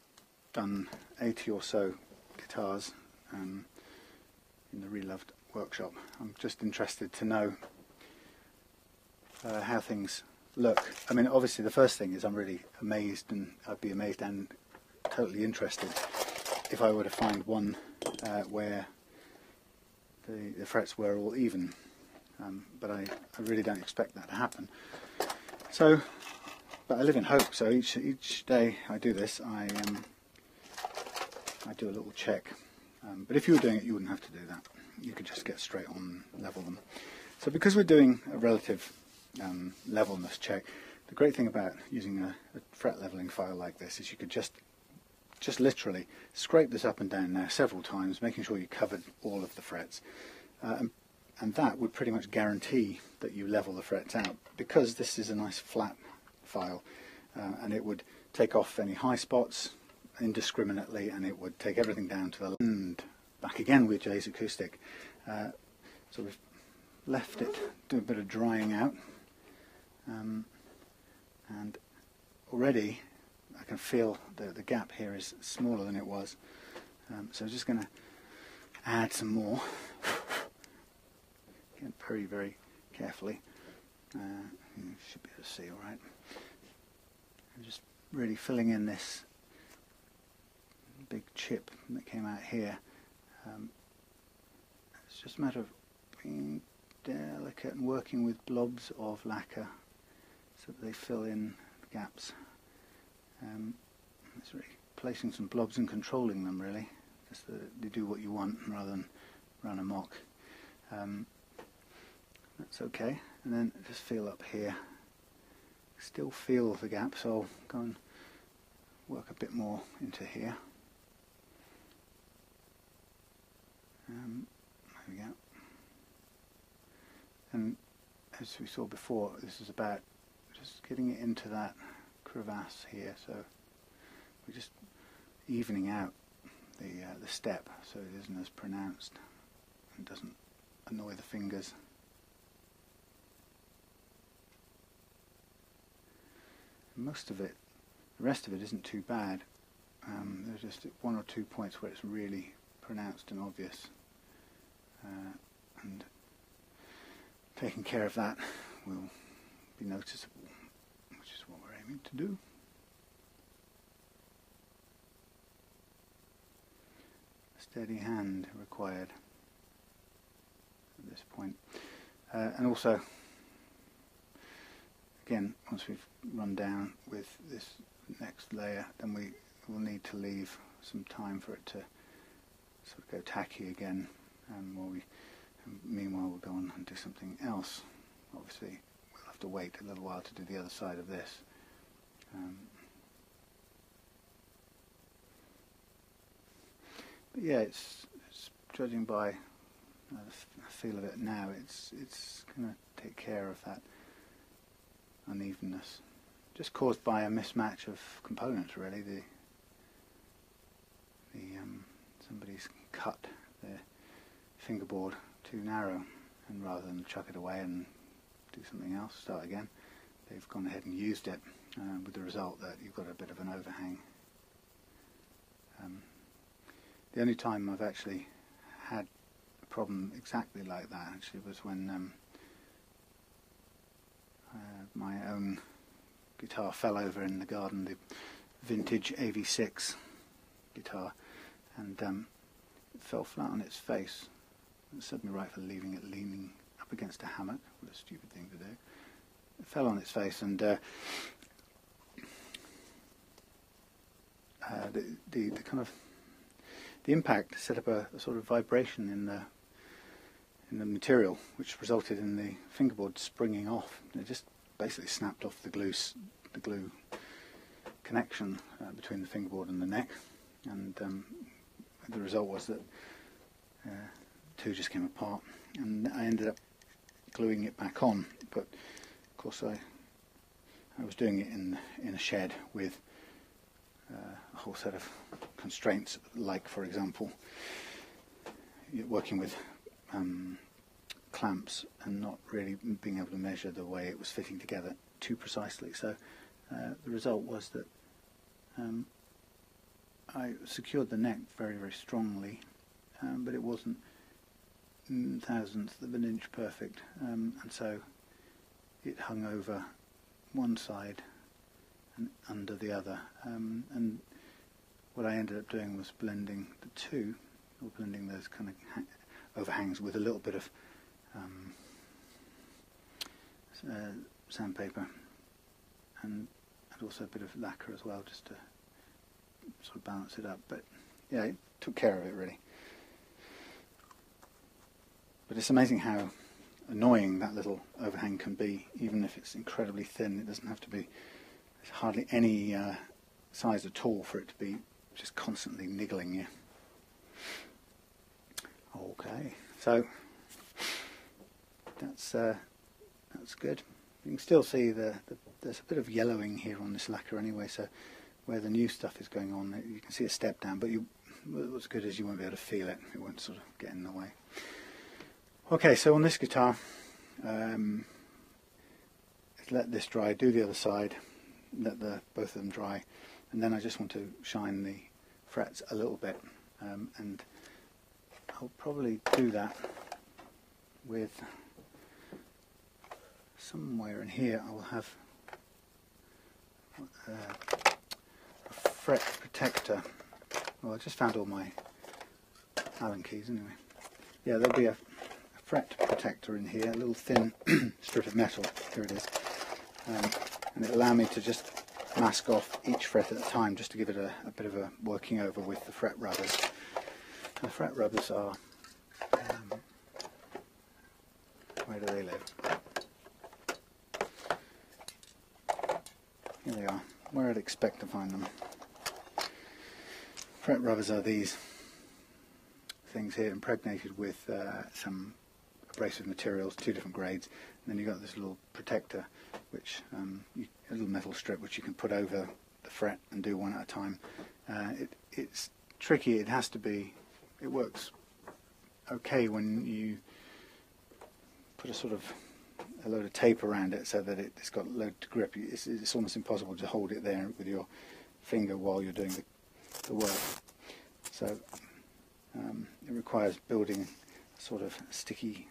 Speaker 1: done 80 or so guitars in the Reloved workshop, I'm just interested to know how things look. I mean, obviously the first thing is I'm really amazed, and I'd be amazed and totally interested if I were to find one where the frets were all even, but I really don't expect that to happen. So, but I live in hope, so each day I do this, I do a little check. But if you were doing it, you wouldn't have to do that. You could just get straight on and level them. So because we're doing a relative levelness check, the great thing about using a fret leveling file like this is you could just literally scrape this up and down now several times, making sure you covered all of the frets. And that would pretty much guarantee that you level the frets out, because this is a nice flat file, and it would take off any high spots indiscriminately, and it would take everything down to the and back again with Jay's Acoustic. So we've left it do a bit of drying out, and already I can feel the gap here is smaller than it was. So I'm just going to add some more. Again, very, very carefully. You should be able to see all right. I'm just really filling in this big chip that came out here. It's just a matter of being delicate and working with blobs of lacquer so that they fill in the gaps. It's really placing some blobs and controlling them, really, just that they do what you want rather than run amok. That's okay. And then just feel up here. Still feel the gap, so I'll go and work a bit more into here. There we go. And as we saw before, this is about just getting it into that crevasse here, so we're just evening out the step so it isn't as pronounced and doesn't annoy the fingers. And most of it, the rest of it isn't too bad. There's just one or two points where it's really pronounced and obvious, and taking care of that will be noticeable, which is what we're aiming to do. Steady hand required at this point. And also, again, once we've run down with this next layer, then we will need to leave some time for it to sort of go tacky again, meanwhile we'll go on and do something else. Obviously we'll have to wait a little while to do the other side of this. But yeah, it's judging by the feel of it now, it's going to take care of that unevenness, just caused by a mismatch of components. Really, somebody's cut their fingerboard too narrow, and rather than chuck it away and do something else, start again, they've gone ahead and used it, with the result that you've got a bit of an overhang. The only time I've actually had a problem exactly like that actually was when my own guitar fell over in the garden, the vintage AV6 guitar, and it fell flat on its face. It served me right for leaving it leaning up against a hammock. What a stupid thing to do. It fell on its face, and the kind of the impact set up a sort of vibration in the material, which resulted in the fingerboard springing off. It just basically snapped off the glue connection between the fingerboard and the neck, and the result was that two just came apart, and I ended up gluing it back on. But of course I was doing it in a shed with a whole set of constraints, like, for example, working with clamps and not really being able to measure the way it was fitting together too precisely. So the result was that I secured the neck very, very strongly, but it wasn't thousandth of an inch perfect, and so it hung over one side and under the other, and what I ended up doing was blending the two, or blending those kind of overhangs with a little bit of sandpaper, and also a bit of lacquer as well, just to sort of balance it up. But yeah, it took care of it really. But it's amazing how annoying that little overhang can be, even if it's incredibly thin. It doesn't have to be, there's hardly any size at all for it to be just constantly niggling you. Okay, so that's good. You can still see there's a bit of yellowing here on this lacquer anyway, so where the new stuff is going on, you can see a step down, but what's good is you won't be able to feel it. It won't sort of get in the way. Okay, so on this guitar, let this dry, do the other side, let both of them dry, and then I just want to shine the frets a little bit, and I'll probably do that with, somewhere in here I will have a fret protector. Well, I just found all my Allen keys anyway. Yeah, there'll be a fret protector in here, a little thin strip of metal. Here it is, and it'll allow me to just mask off each fret at a time, just to give it a bit of a working over with the fret rubbers. And the fret rubbers are, where do they live? Here they are, where I'd expect to find them. Fret rubbers are these things here, impregnated with some abrasive materials, 2 different grades, and then you've got this little protector, which a little metal strip which you can put over the fret and do one at a time. It's tricky. It has to be. It works okay when you put a load of tape around it so that it's got load to grip. It's almost impossible to hold it there with your finger while you're doing the work. So it requires building a sort of sticky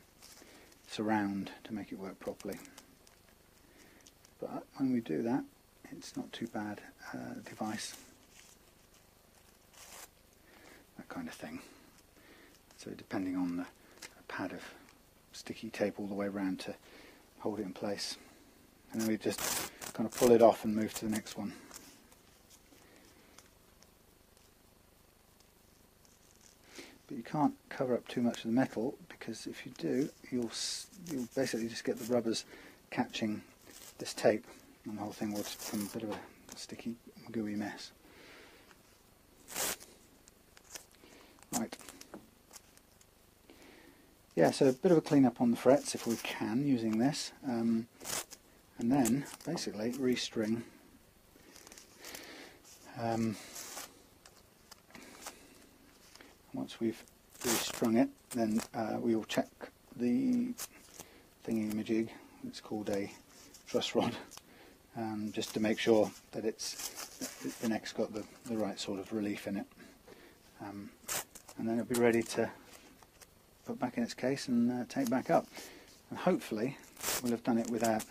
Speaker 1: surround to make it work properly. But when we do that, it's not too bad a device. That kind of thing. So depending on a pad of sticky tape all the way around to hold it in place. And then we just kind of pull it off and move to the next one. But you can't cover up too much of the metal, because if you do, you'll basically just get the rubbers catching this tape, and the whole thing will just become a bit of a sticky, gooey mess. Right. yeah, so a bit of a clean up on the frets if we can using this, and then basically restring. Once we've restrung it, then we will check the thingy-majig. It's called a truss rod, just to make sure that the neck's got the right sort of relief in it, and then it'll be ready to put back in its case and take back up. And hopefully we'll have done it without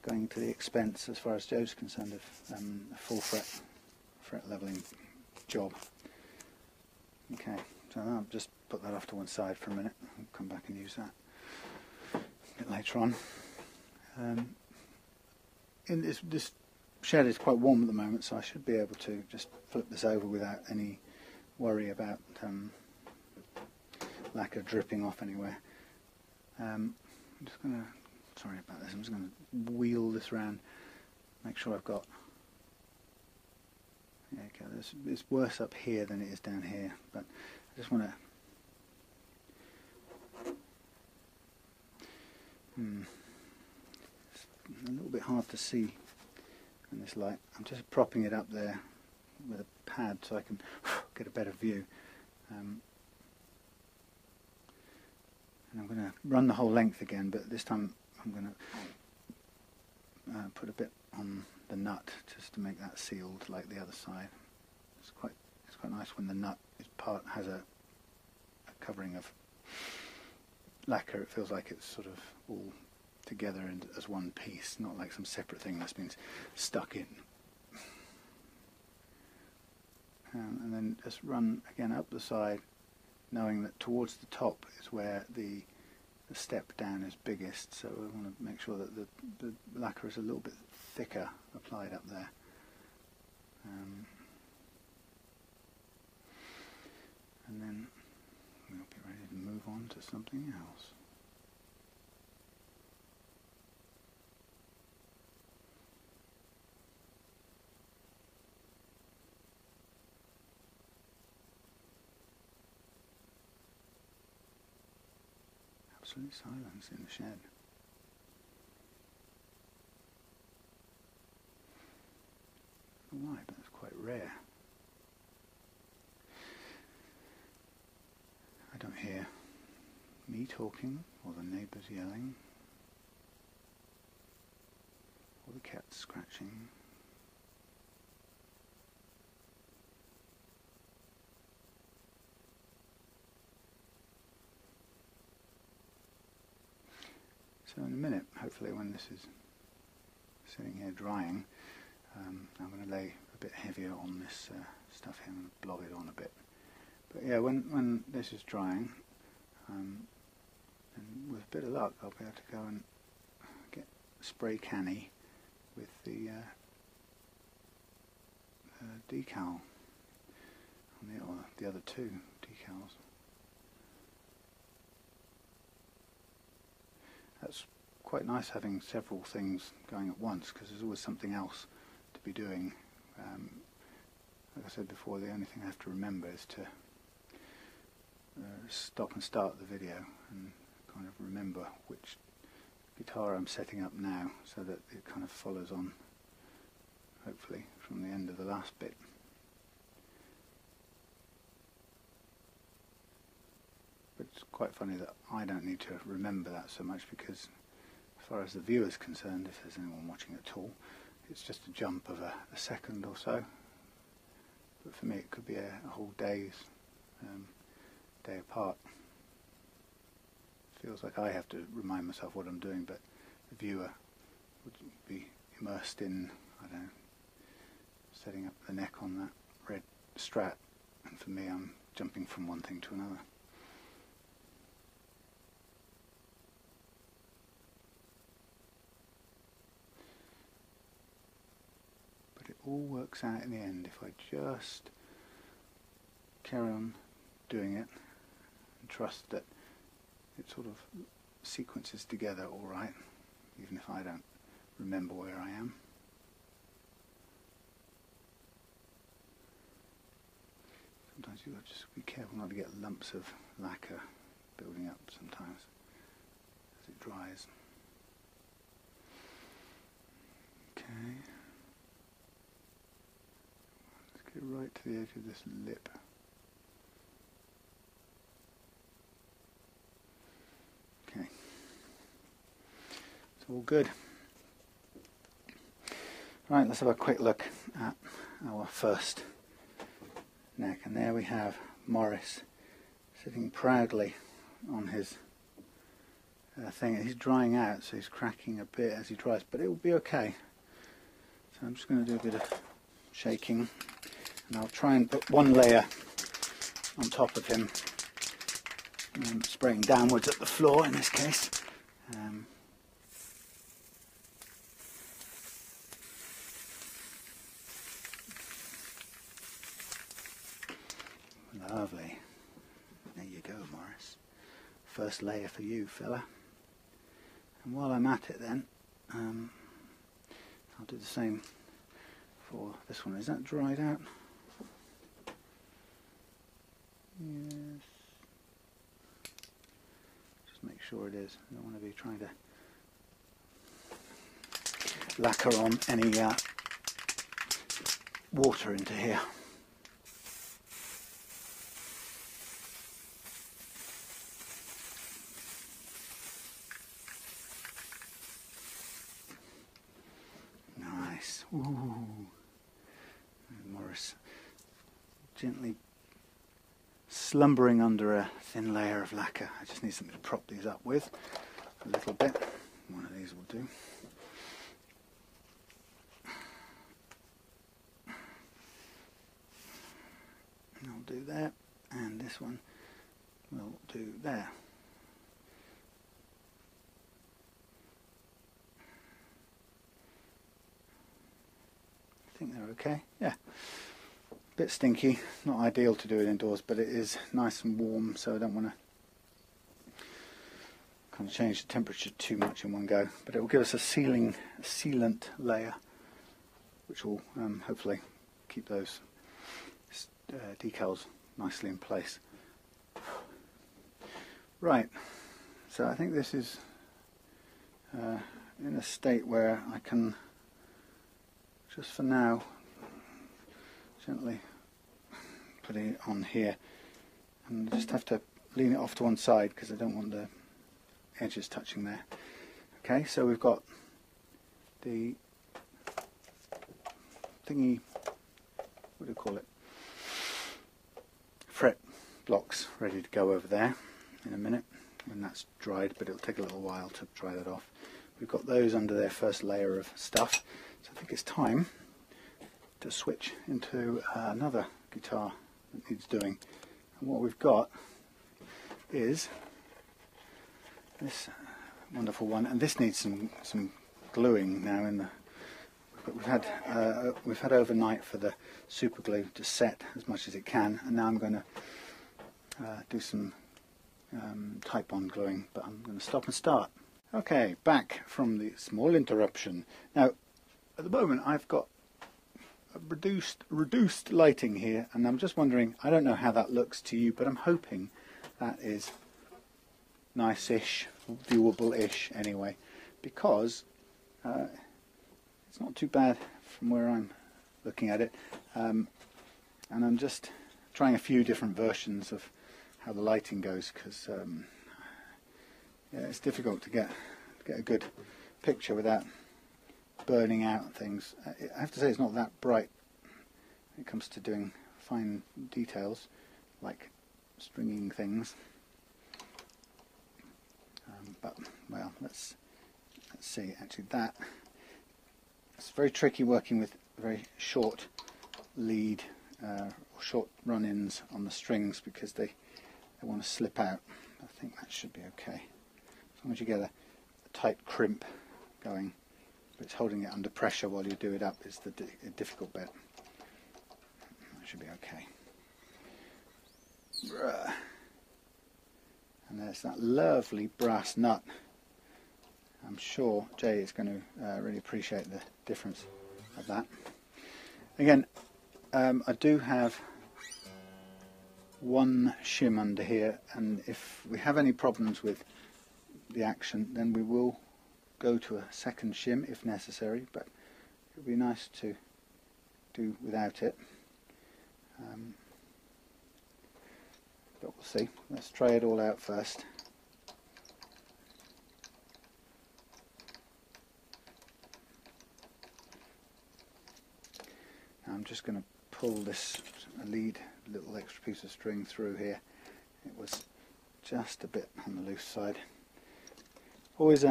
Speaker 1: going to the expense, as far as Joe's concerned, of a full fret leveling job. Okay, so I'll just put that off to one side for a minute. I'll come back and use that a bit later on. In this shed is quite warm at the moment, so I should be able to just flip this over without any worry about lacquer dripping off anywhere. I'm just going to, sorry about this, I'm just going to wheel this around, make sure I've got, yeah, okay, it's worse up here than it is down here, but I just want to, it's a little bit hard to see in this light. I'm just propping it up there with a pad so I can get a better view. And I'm going to run the whole length again, but this time I'm going to put a bit on the nut just to make that sealed like the other side. It's quite nice when the nut has a covering of lacquer. It feels like it's sort of all together and as one piece, not like some separate thing that's been stuck in. And then just run again up the side, knowing that towards the top is where the step down is biggest, so we want to make sure that the lacquer is a little bit thicker applied up there. And then we'll be ready to move on to something else. Absolute silence in the shed. I don't know why, but it's quite rare. I don't hear me talking, or the neighbours yelling, or the cats scratching. So in a minute, hopefully when this is sitting here drying, I'm going to lay a bit heavier on this stuff here and blob it on a bit. But yeah, when this is drying, and with a bit of luck, I'll be able to go and get spray canny with the decal on the other two decals. That's quite nice having several things going at once, because there's always something else to be doing. Like I said before, the only thing I have to remember is to stop and start the video and kind of remember which guitar I'm setting up now, so that it kind of follows on, hopefully, from the end of the last bit. But it's quite funny that I don't need to remember that so much, because as far as the viewer is concerned, if there's anyone watching at all, it's just a jump of a second or so. But for me it could be a whole day apart. It feels like I have to remind myself what I'm doing, but the viewer would be immersed in, I don't know, setting up the neck on that red Strat, and for me I'm jumping from one thing to another. It all works out in the end if I just carry on doing it and trust that it sort of sequences together all right, even if I don't remember where I am. Sometimes you've got to just be careful not to get lumps of lacquer building up sometimes as it dries. Okay. Let's get right to the edge of this lip. Okay. It's all good. Right, let's have a quick look at our first neck, and there we have Morris sitting proudly on his thing. He's drying out, so he's cracking a bit as he dries, but it will be okay. So I'm just going to do a bit of shaking, and I'll try and put one layer on top of him, spraying downwards at the floor in this case. Lovely. There you go, Morris. First layer for you, fella. And while I'm at it then, I'll do the same for this one. Is that dried out? Yes. Just make sure it is. I don't want to be trying to lacquer on any water into here. Nice. Ooh. And Morris gently slumbering under a thin layer of lacquer. I just need something to prop these up with a little bit. One of these will do. And I'll do that, and this one will do there. I think they're okay. Yeah. Bit stinky, not ideal to do it indoors, but it is nice and warm, so I don't want to kind of change the temperature too much in one go. But it will give us a sealant layer, which will hopefully keep those decals nicely in place. Right, so I think this is in a state where I can just for now gently put it on here, and I just have to lean it off to one side because I don't want the edges touching there. Okay, so we've got the thingy, what do you call it, fret blocks ready to go over there in a minute when that's dried, but it'll take a little while to dry that off. We've got those under their first layer of stuff, so I think it's time to switch into another guitar that needs doing. And what we've got is this wonderful one, and this needs some gluing now. We've had overnight for the super glue to set as much as it can, and now I'm going to do some type on gluing, but I'm going to stop and start. Okay, back from the small interruption. Now, at the moment I've got reduced lighting here, and I'm just wondering, I don't know how that looks to you, but I'm hoping that is nice-ish, viewable-ish anyway, because it's not too bad from where I'm looking at it, and I'm just trying a few different versions of how the lighting goes, because yeah, it's difficult to get a good picture without burning out things. I have to say it's not that bright when it comes to doing fine details like stringing things, but well, let's see. Actually, that it's very tricky working with very short lead or short run-ins on the strings because they want to slip out. I think that should be okay as long as you get a tight crimp going. It's holding it under pressure while you do it up is the difficult bit. That should be okay. And there's that lovely brass nut. I'm sure Jay is going to really appreciate the difference of that. Again, I do have one shim under here, and if we have any problems with the action, then we will go to a second shim if necessary, but it would be nice to do without it. But we'll see. Let's try it all out first. Now I'm just going to pull this lead little extra piece of string through here. It was just a bit on the loose side. Always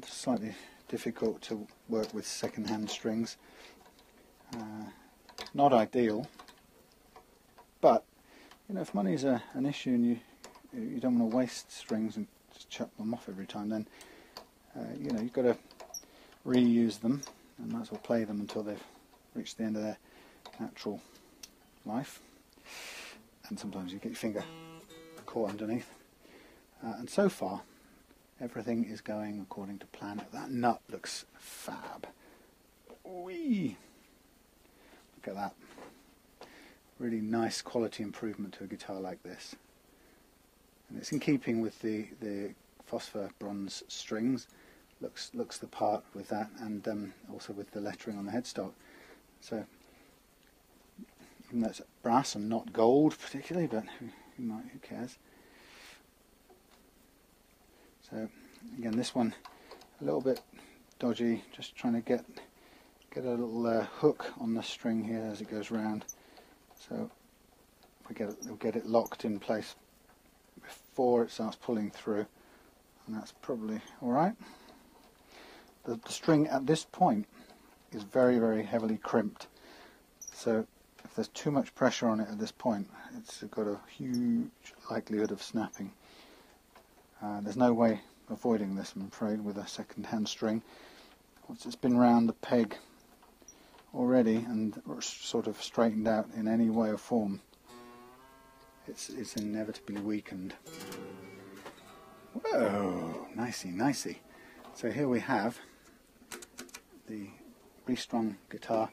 Speaker 1: slightly difficult to work with second-hand strings. Not ideal, but you know, if money's an issue and you don't want to waste strings and just chuck them off every time, then you know, you've got to reuse them and might as well play them until they've reached the end of their natural life. And sometimes you get your finger caught underneath. And so far, everything is going according to plan. That nut looks fab. Whee! Look at that. Really nice quality improvement to a guitar like this. And it's in keeping with the phosphor bronze strings. Looks the part with that, and also with the lettering on the headstock. So, even though it's brass and not gold particularly, but who cares? So again, this one a little bit dodgy, just trying to get a little hook on the string here as it goes round. So we'll get it locked in place before it starts pulling through, and that's probably alright. The string at this point is very, very heavily crimped, so if there's too much pressure on it at this point, it's got a huge likelihood of snapping. There's no way of avoiding this, I'm afraid, with a second-hand string. Once it's been round the peg already and sort of straightened out in any way or form, it's inevitably weakened. Whoa, nicey, nicey. So here we have the restrung guitar,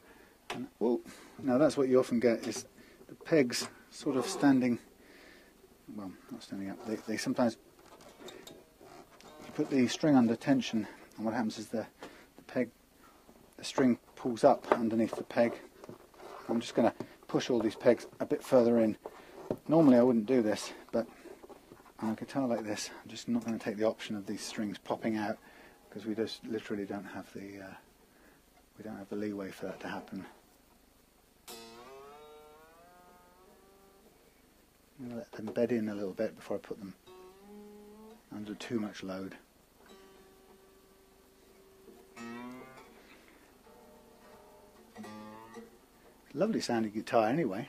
Speaker 1: and oh, now that's what you often get, is the pegs sort of standing, well, not standing up, they sometimes, you put the string under tension, and what happens is the string pulls up underneath the peg. I'm just going to push all these pegs a bit further in. Normally I wouldn't do this, but on a guitar like this, I'm just not going to take the option of these strings popping out, because we just literally don't have the leeway for that to happen. I'm going to let them bed in a little bit before I put them under too much load. Lovely sounding guitar anyway.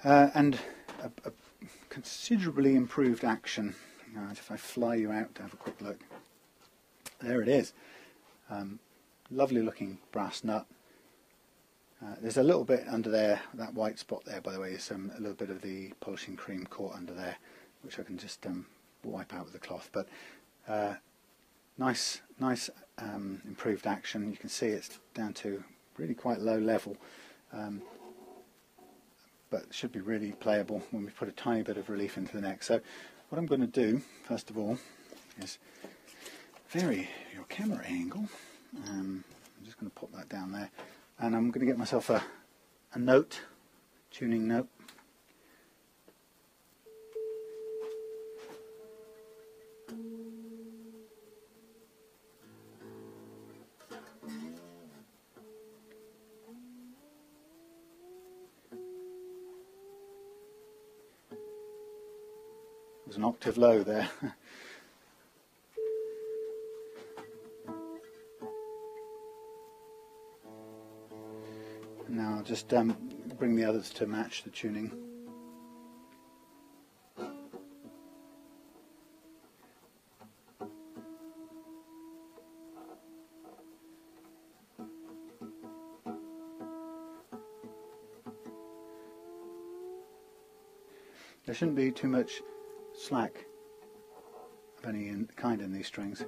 Speaker 1: And a considerably improved action. If I fly you out to have a quick look, there it is. Lovely looking brass nut. There's a little bit under there, that white spot there, by the way, is a little bit of the polishing cream caught under there, which I can just wipe out with a cloth. But nice improved action. You can see it's down to really quite low level, but it should be really playable when we put a tiny bit of relief into the neck. So what I'm going to do first of all is vary your camera angle. I'm just going to pop that down there, and I'm going to get myself a note, tuning note. There's an octave low there. Now I'll just bring the others to match the tuning. There shouldn't be too much slack of any kind in these strings,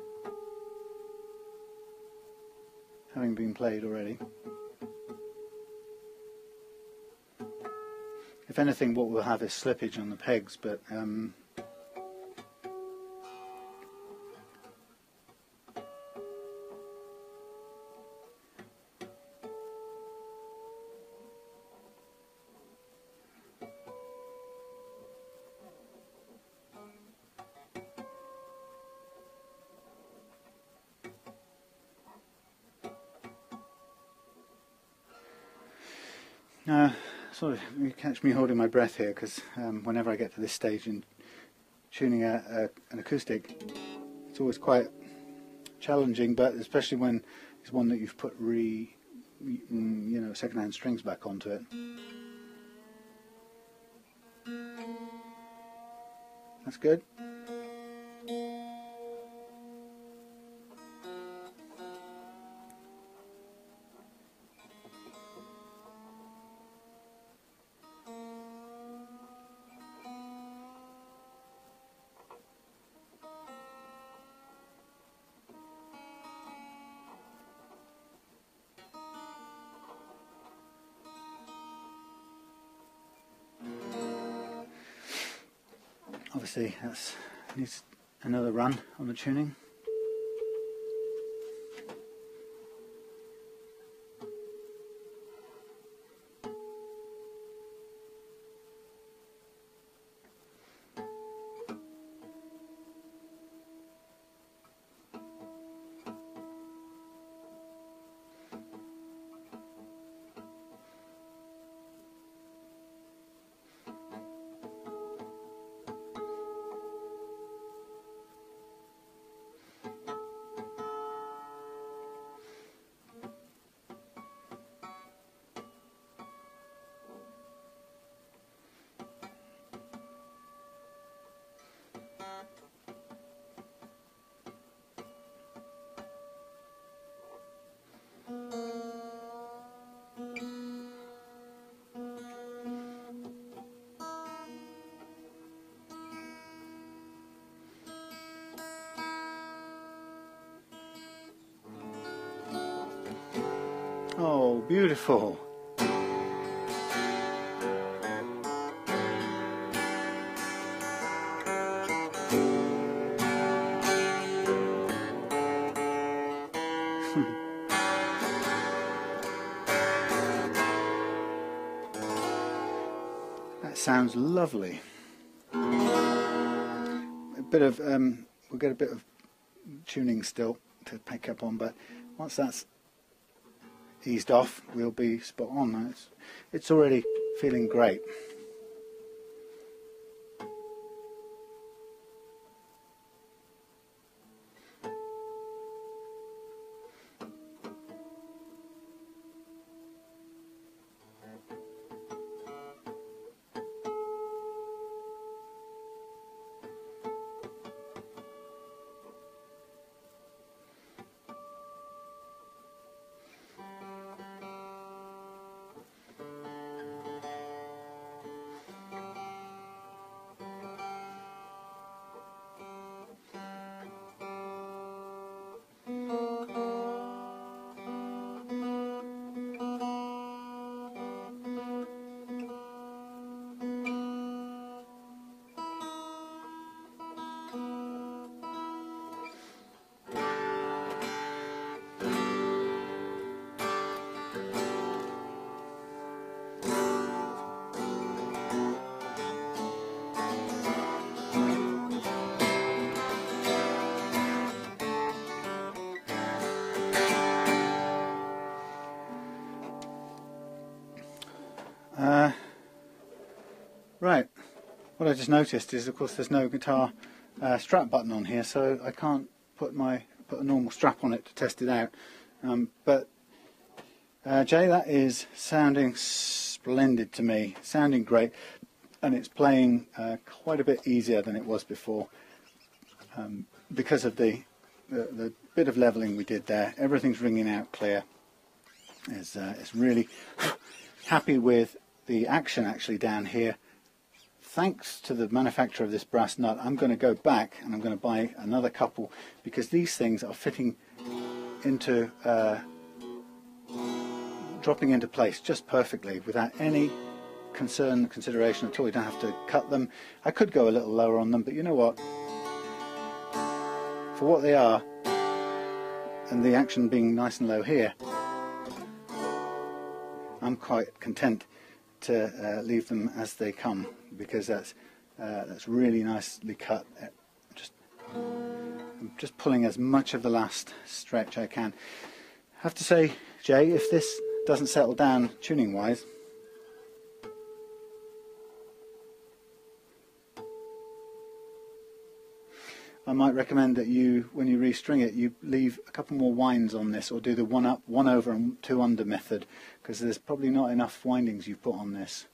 Speaker 1: having been played already. if anything, what we'll have is slippage on the pegs, but sort of, you catch me holding my breath here, because whenever I get to this stage in tuning an acoustic, it's always quite challenging, but especially when it's one that you've put second-hand strings back onto it. That's good. Obviously that needs another run on the tuning. Oh, beautiful. That sounds lovely. A bit of we'll get a bit of tuning still to pick up on, but once that's eased off, we'll be spot on. It's already feeling great. Right, what I just noticed is, of course, there's no guitar strap button on here, so I can't put a normal strap on it to test it out. But Jay, that is sounding splendid to me, sounding great, and it's playing quite a bit easier than it was before, because of the bit of leveling we did there. Everything's ringing out clear. It's really happy with the action actually down here. Thanks to the manufacturer of this brass nut, I'm going to go back and I'm going to buy another couple, because these things are fitting into, dropping into place just perfectly without any consideration at all. You don't have to cut them. I could go a little lower on them, but you know what? For what they are, and the action being nice and low here, I'm quite content to leave them as they come, because that's really nicely cut. I'm just pulling as much of the last stretch I can. I have to say, Jay, if this doesn't settle down tuning wise, I might recommend that you, when you restring it, you leave a couple more winds on this, or do the one up, one over and two under method, because there's probably not enough windings you've put on this.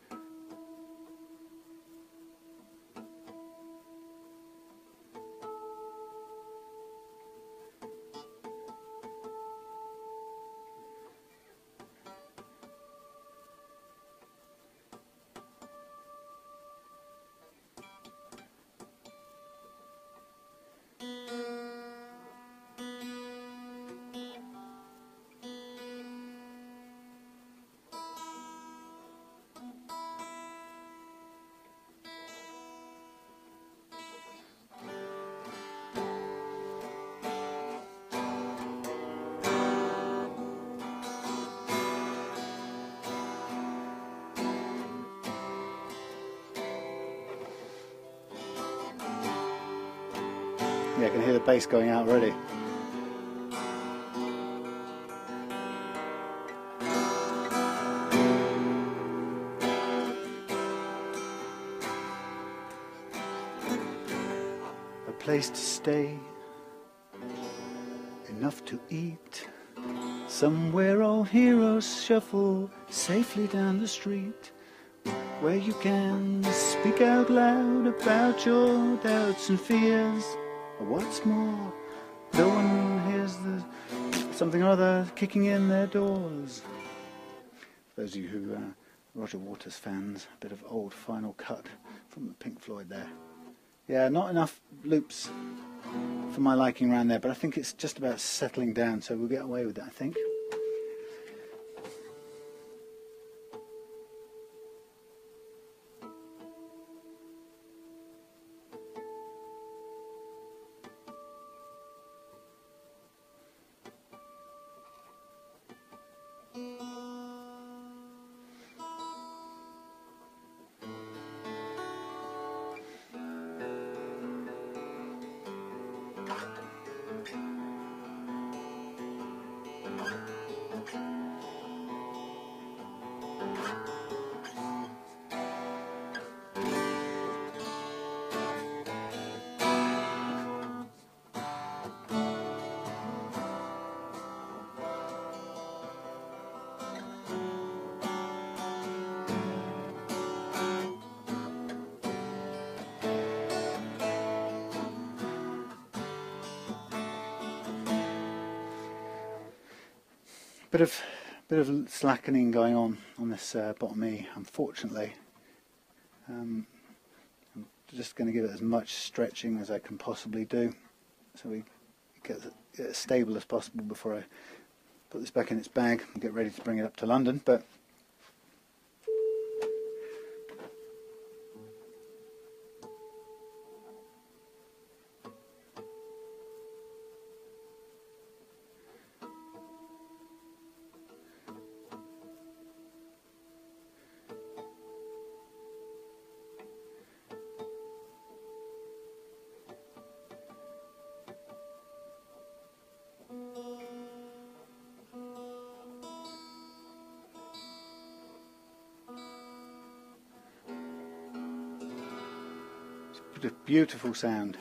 Speaker 1: Yeah, I can hear the bass going out already. A place to stay, enough to eat, somewhere all heroes shuffle safely down the street, where you can speak out loud about your doubts and fears. What's more, no one hears the something or other kicking in their doors. For those of you who are Roger Waters fans, a bit of old Final Cut from the Pink Floyd there. Yeah, not enough loops for my liking around there, but I think it's just about settling down, so we'll get away with it, I think. Bit of slackening going on this bottom E, unfortunately. I'm just going to give it as much stretching as I can possibly do, so we get it as stable as possible before I put this back in its bag and get ready to bring it up to London. But it's a beautiful sound.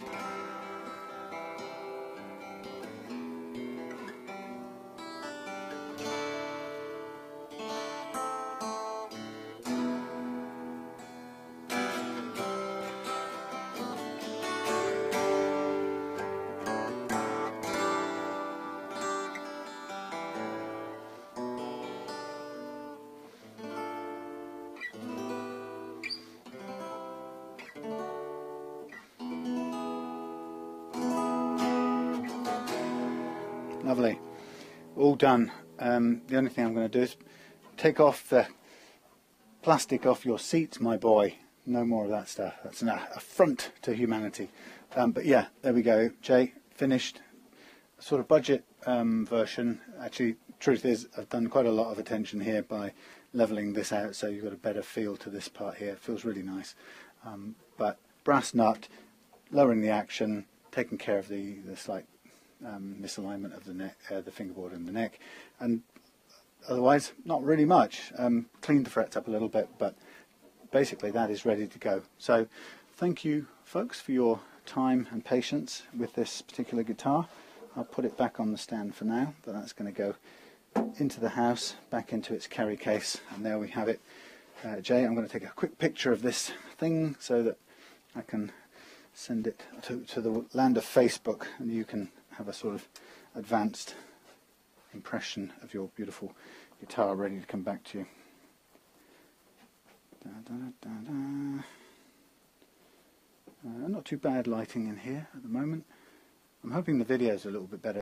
Speaker 1: Lovely, all done. The only thing I'm going to do is take off the plastic off your seats, my boy. No more of that stuff. That's an affront to humanity. But yeah, there we go. Jay, finished. Sort of budget version. Actually, truth is, I've done quite a lot of attention here by leveling this out, so you've got a better feel to this part here. It feels really nice. But brass nut, lowering the action, taking care of the slight misalignment of the neck, the fingerboard and the neck, and otherwise not really much. Cleaned the frets up a little bit, but basically that is ready to go. So thank you folks for your time and patience with this particular guitar. I'll put it back on the stand for now, but that's going to go into the house, back into its carry case, and there we have it. Jay, I'm going to take a quick picture of this thing so that I can send it to the land of Facebook, and you can have a sort of advanced impression of your beautiful guitar ready to come back to you. Not too bad lighting in here at the moment. I'm hoping the video's a little bit better.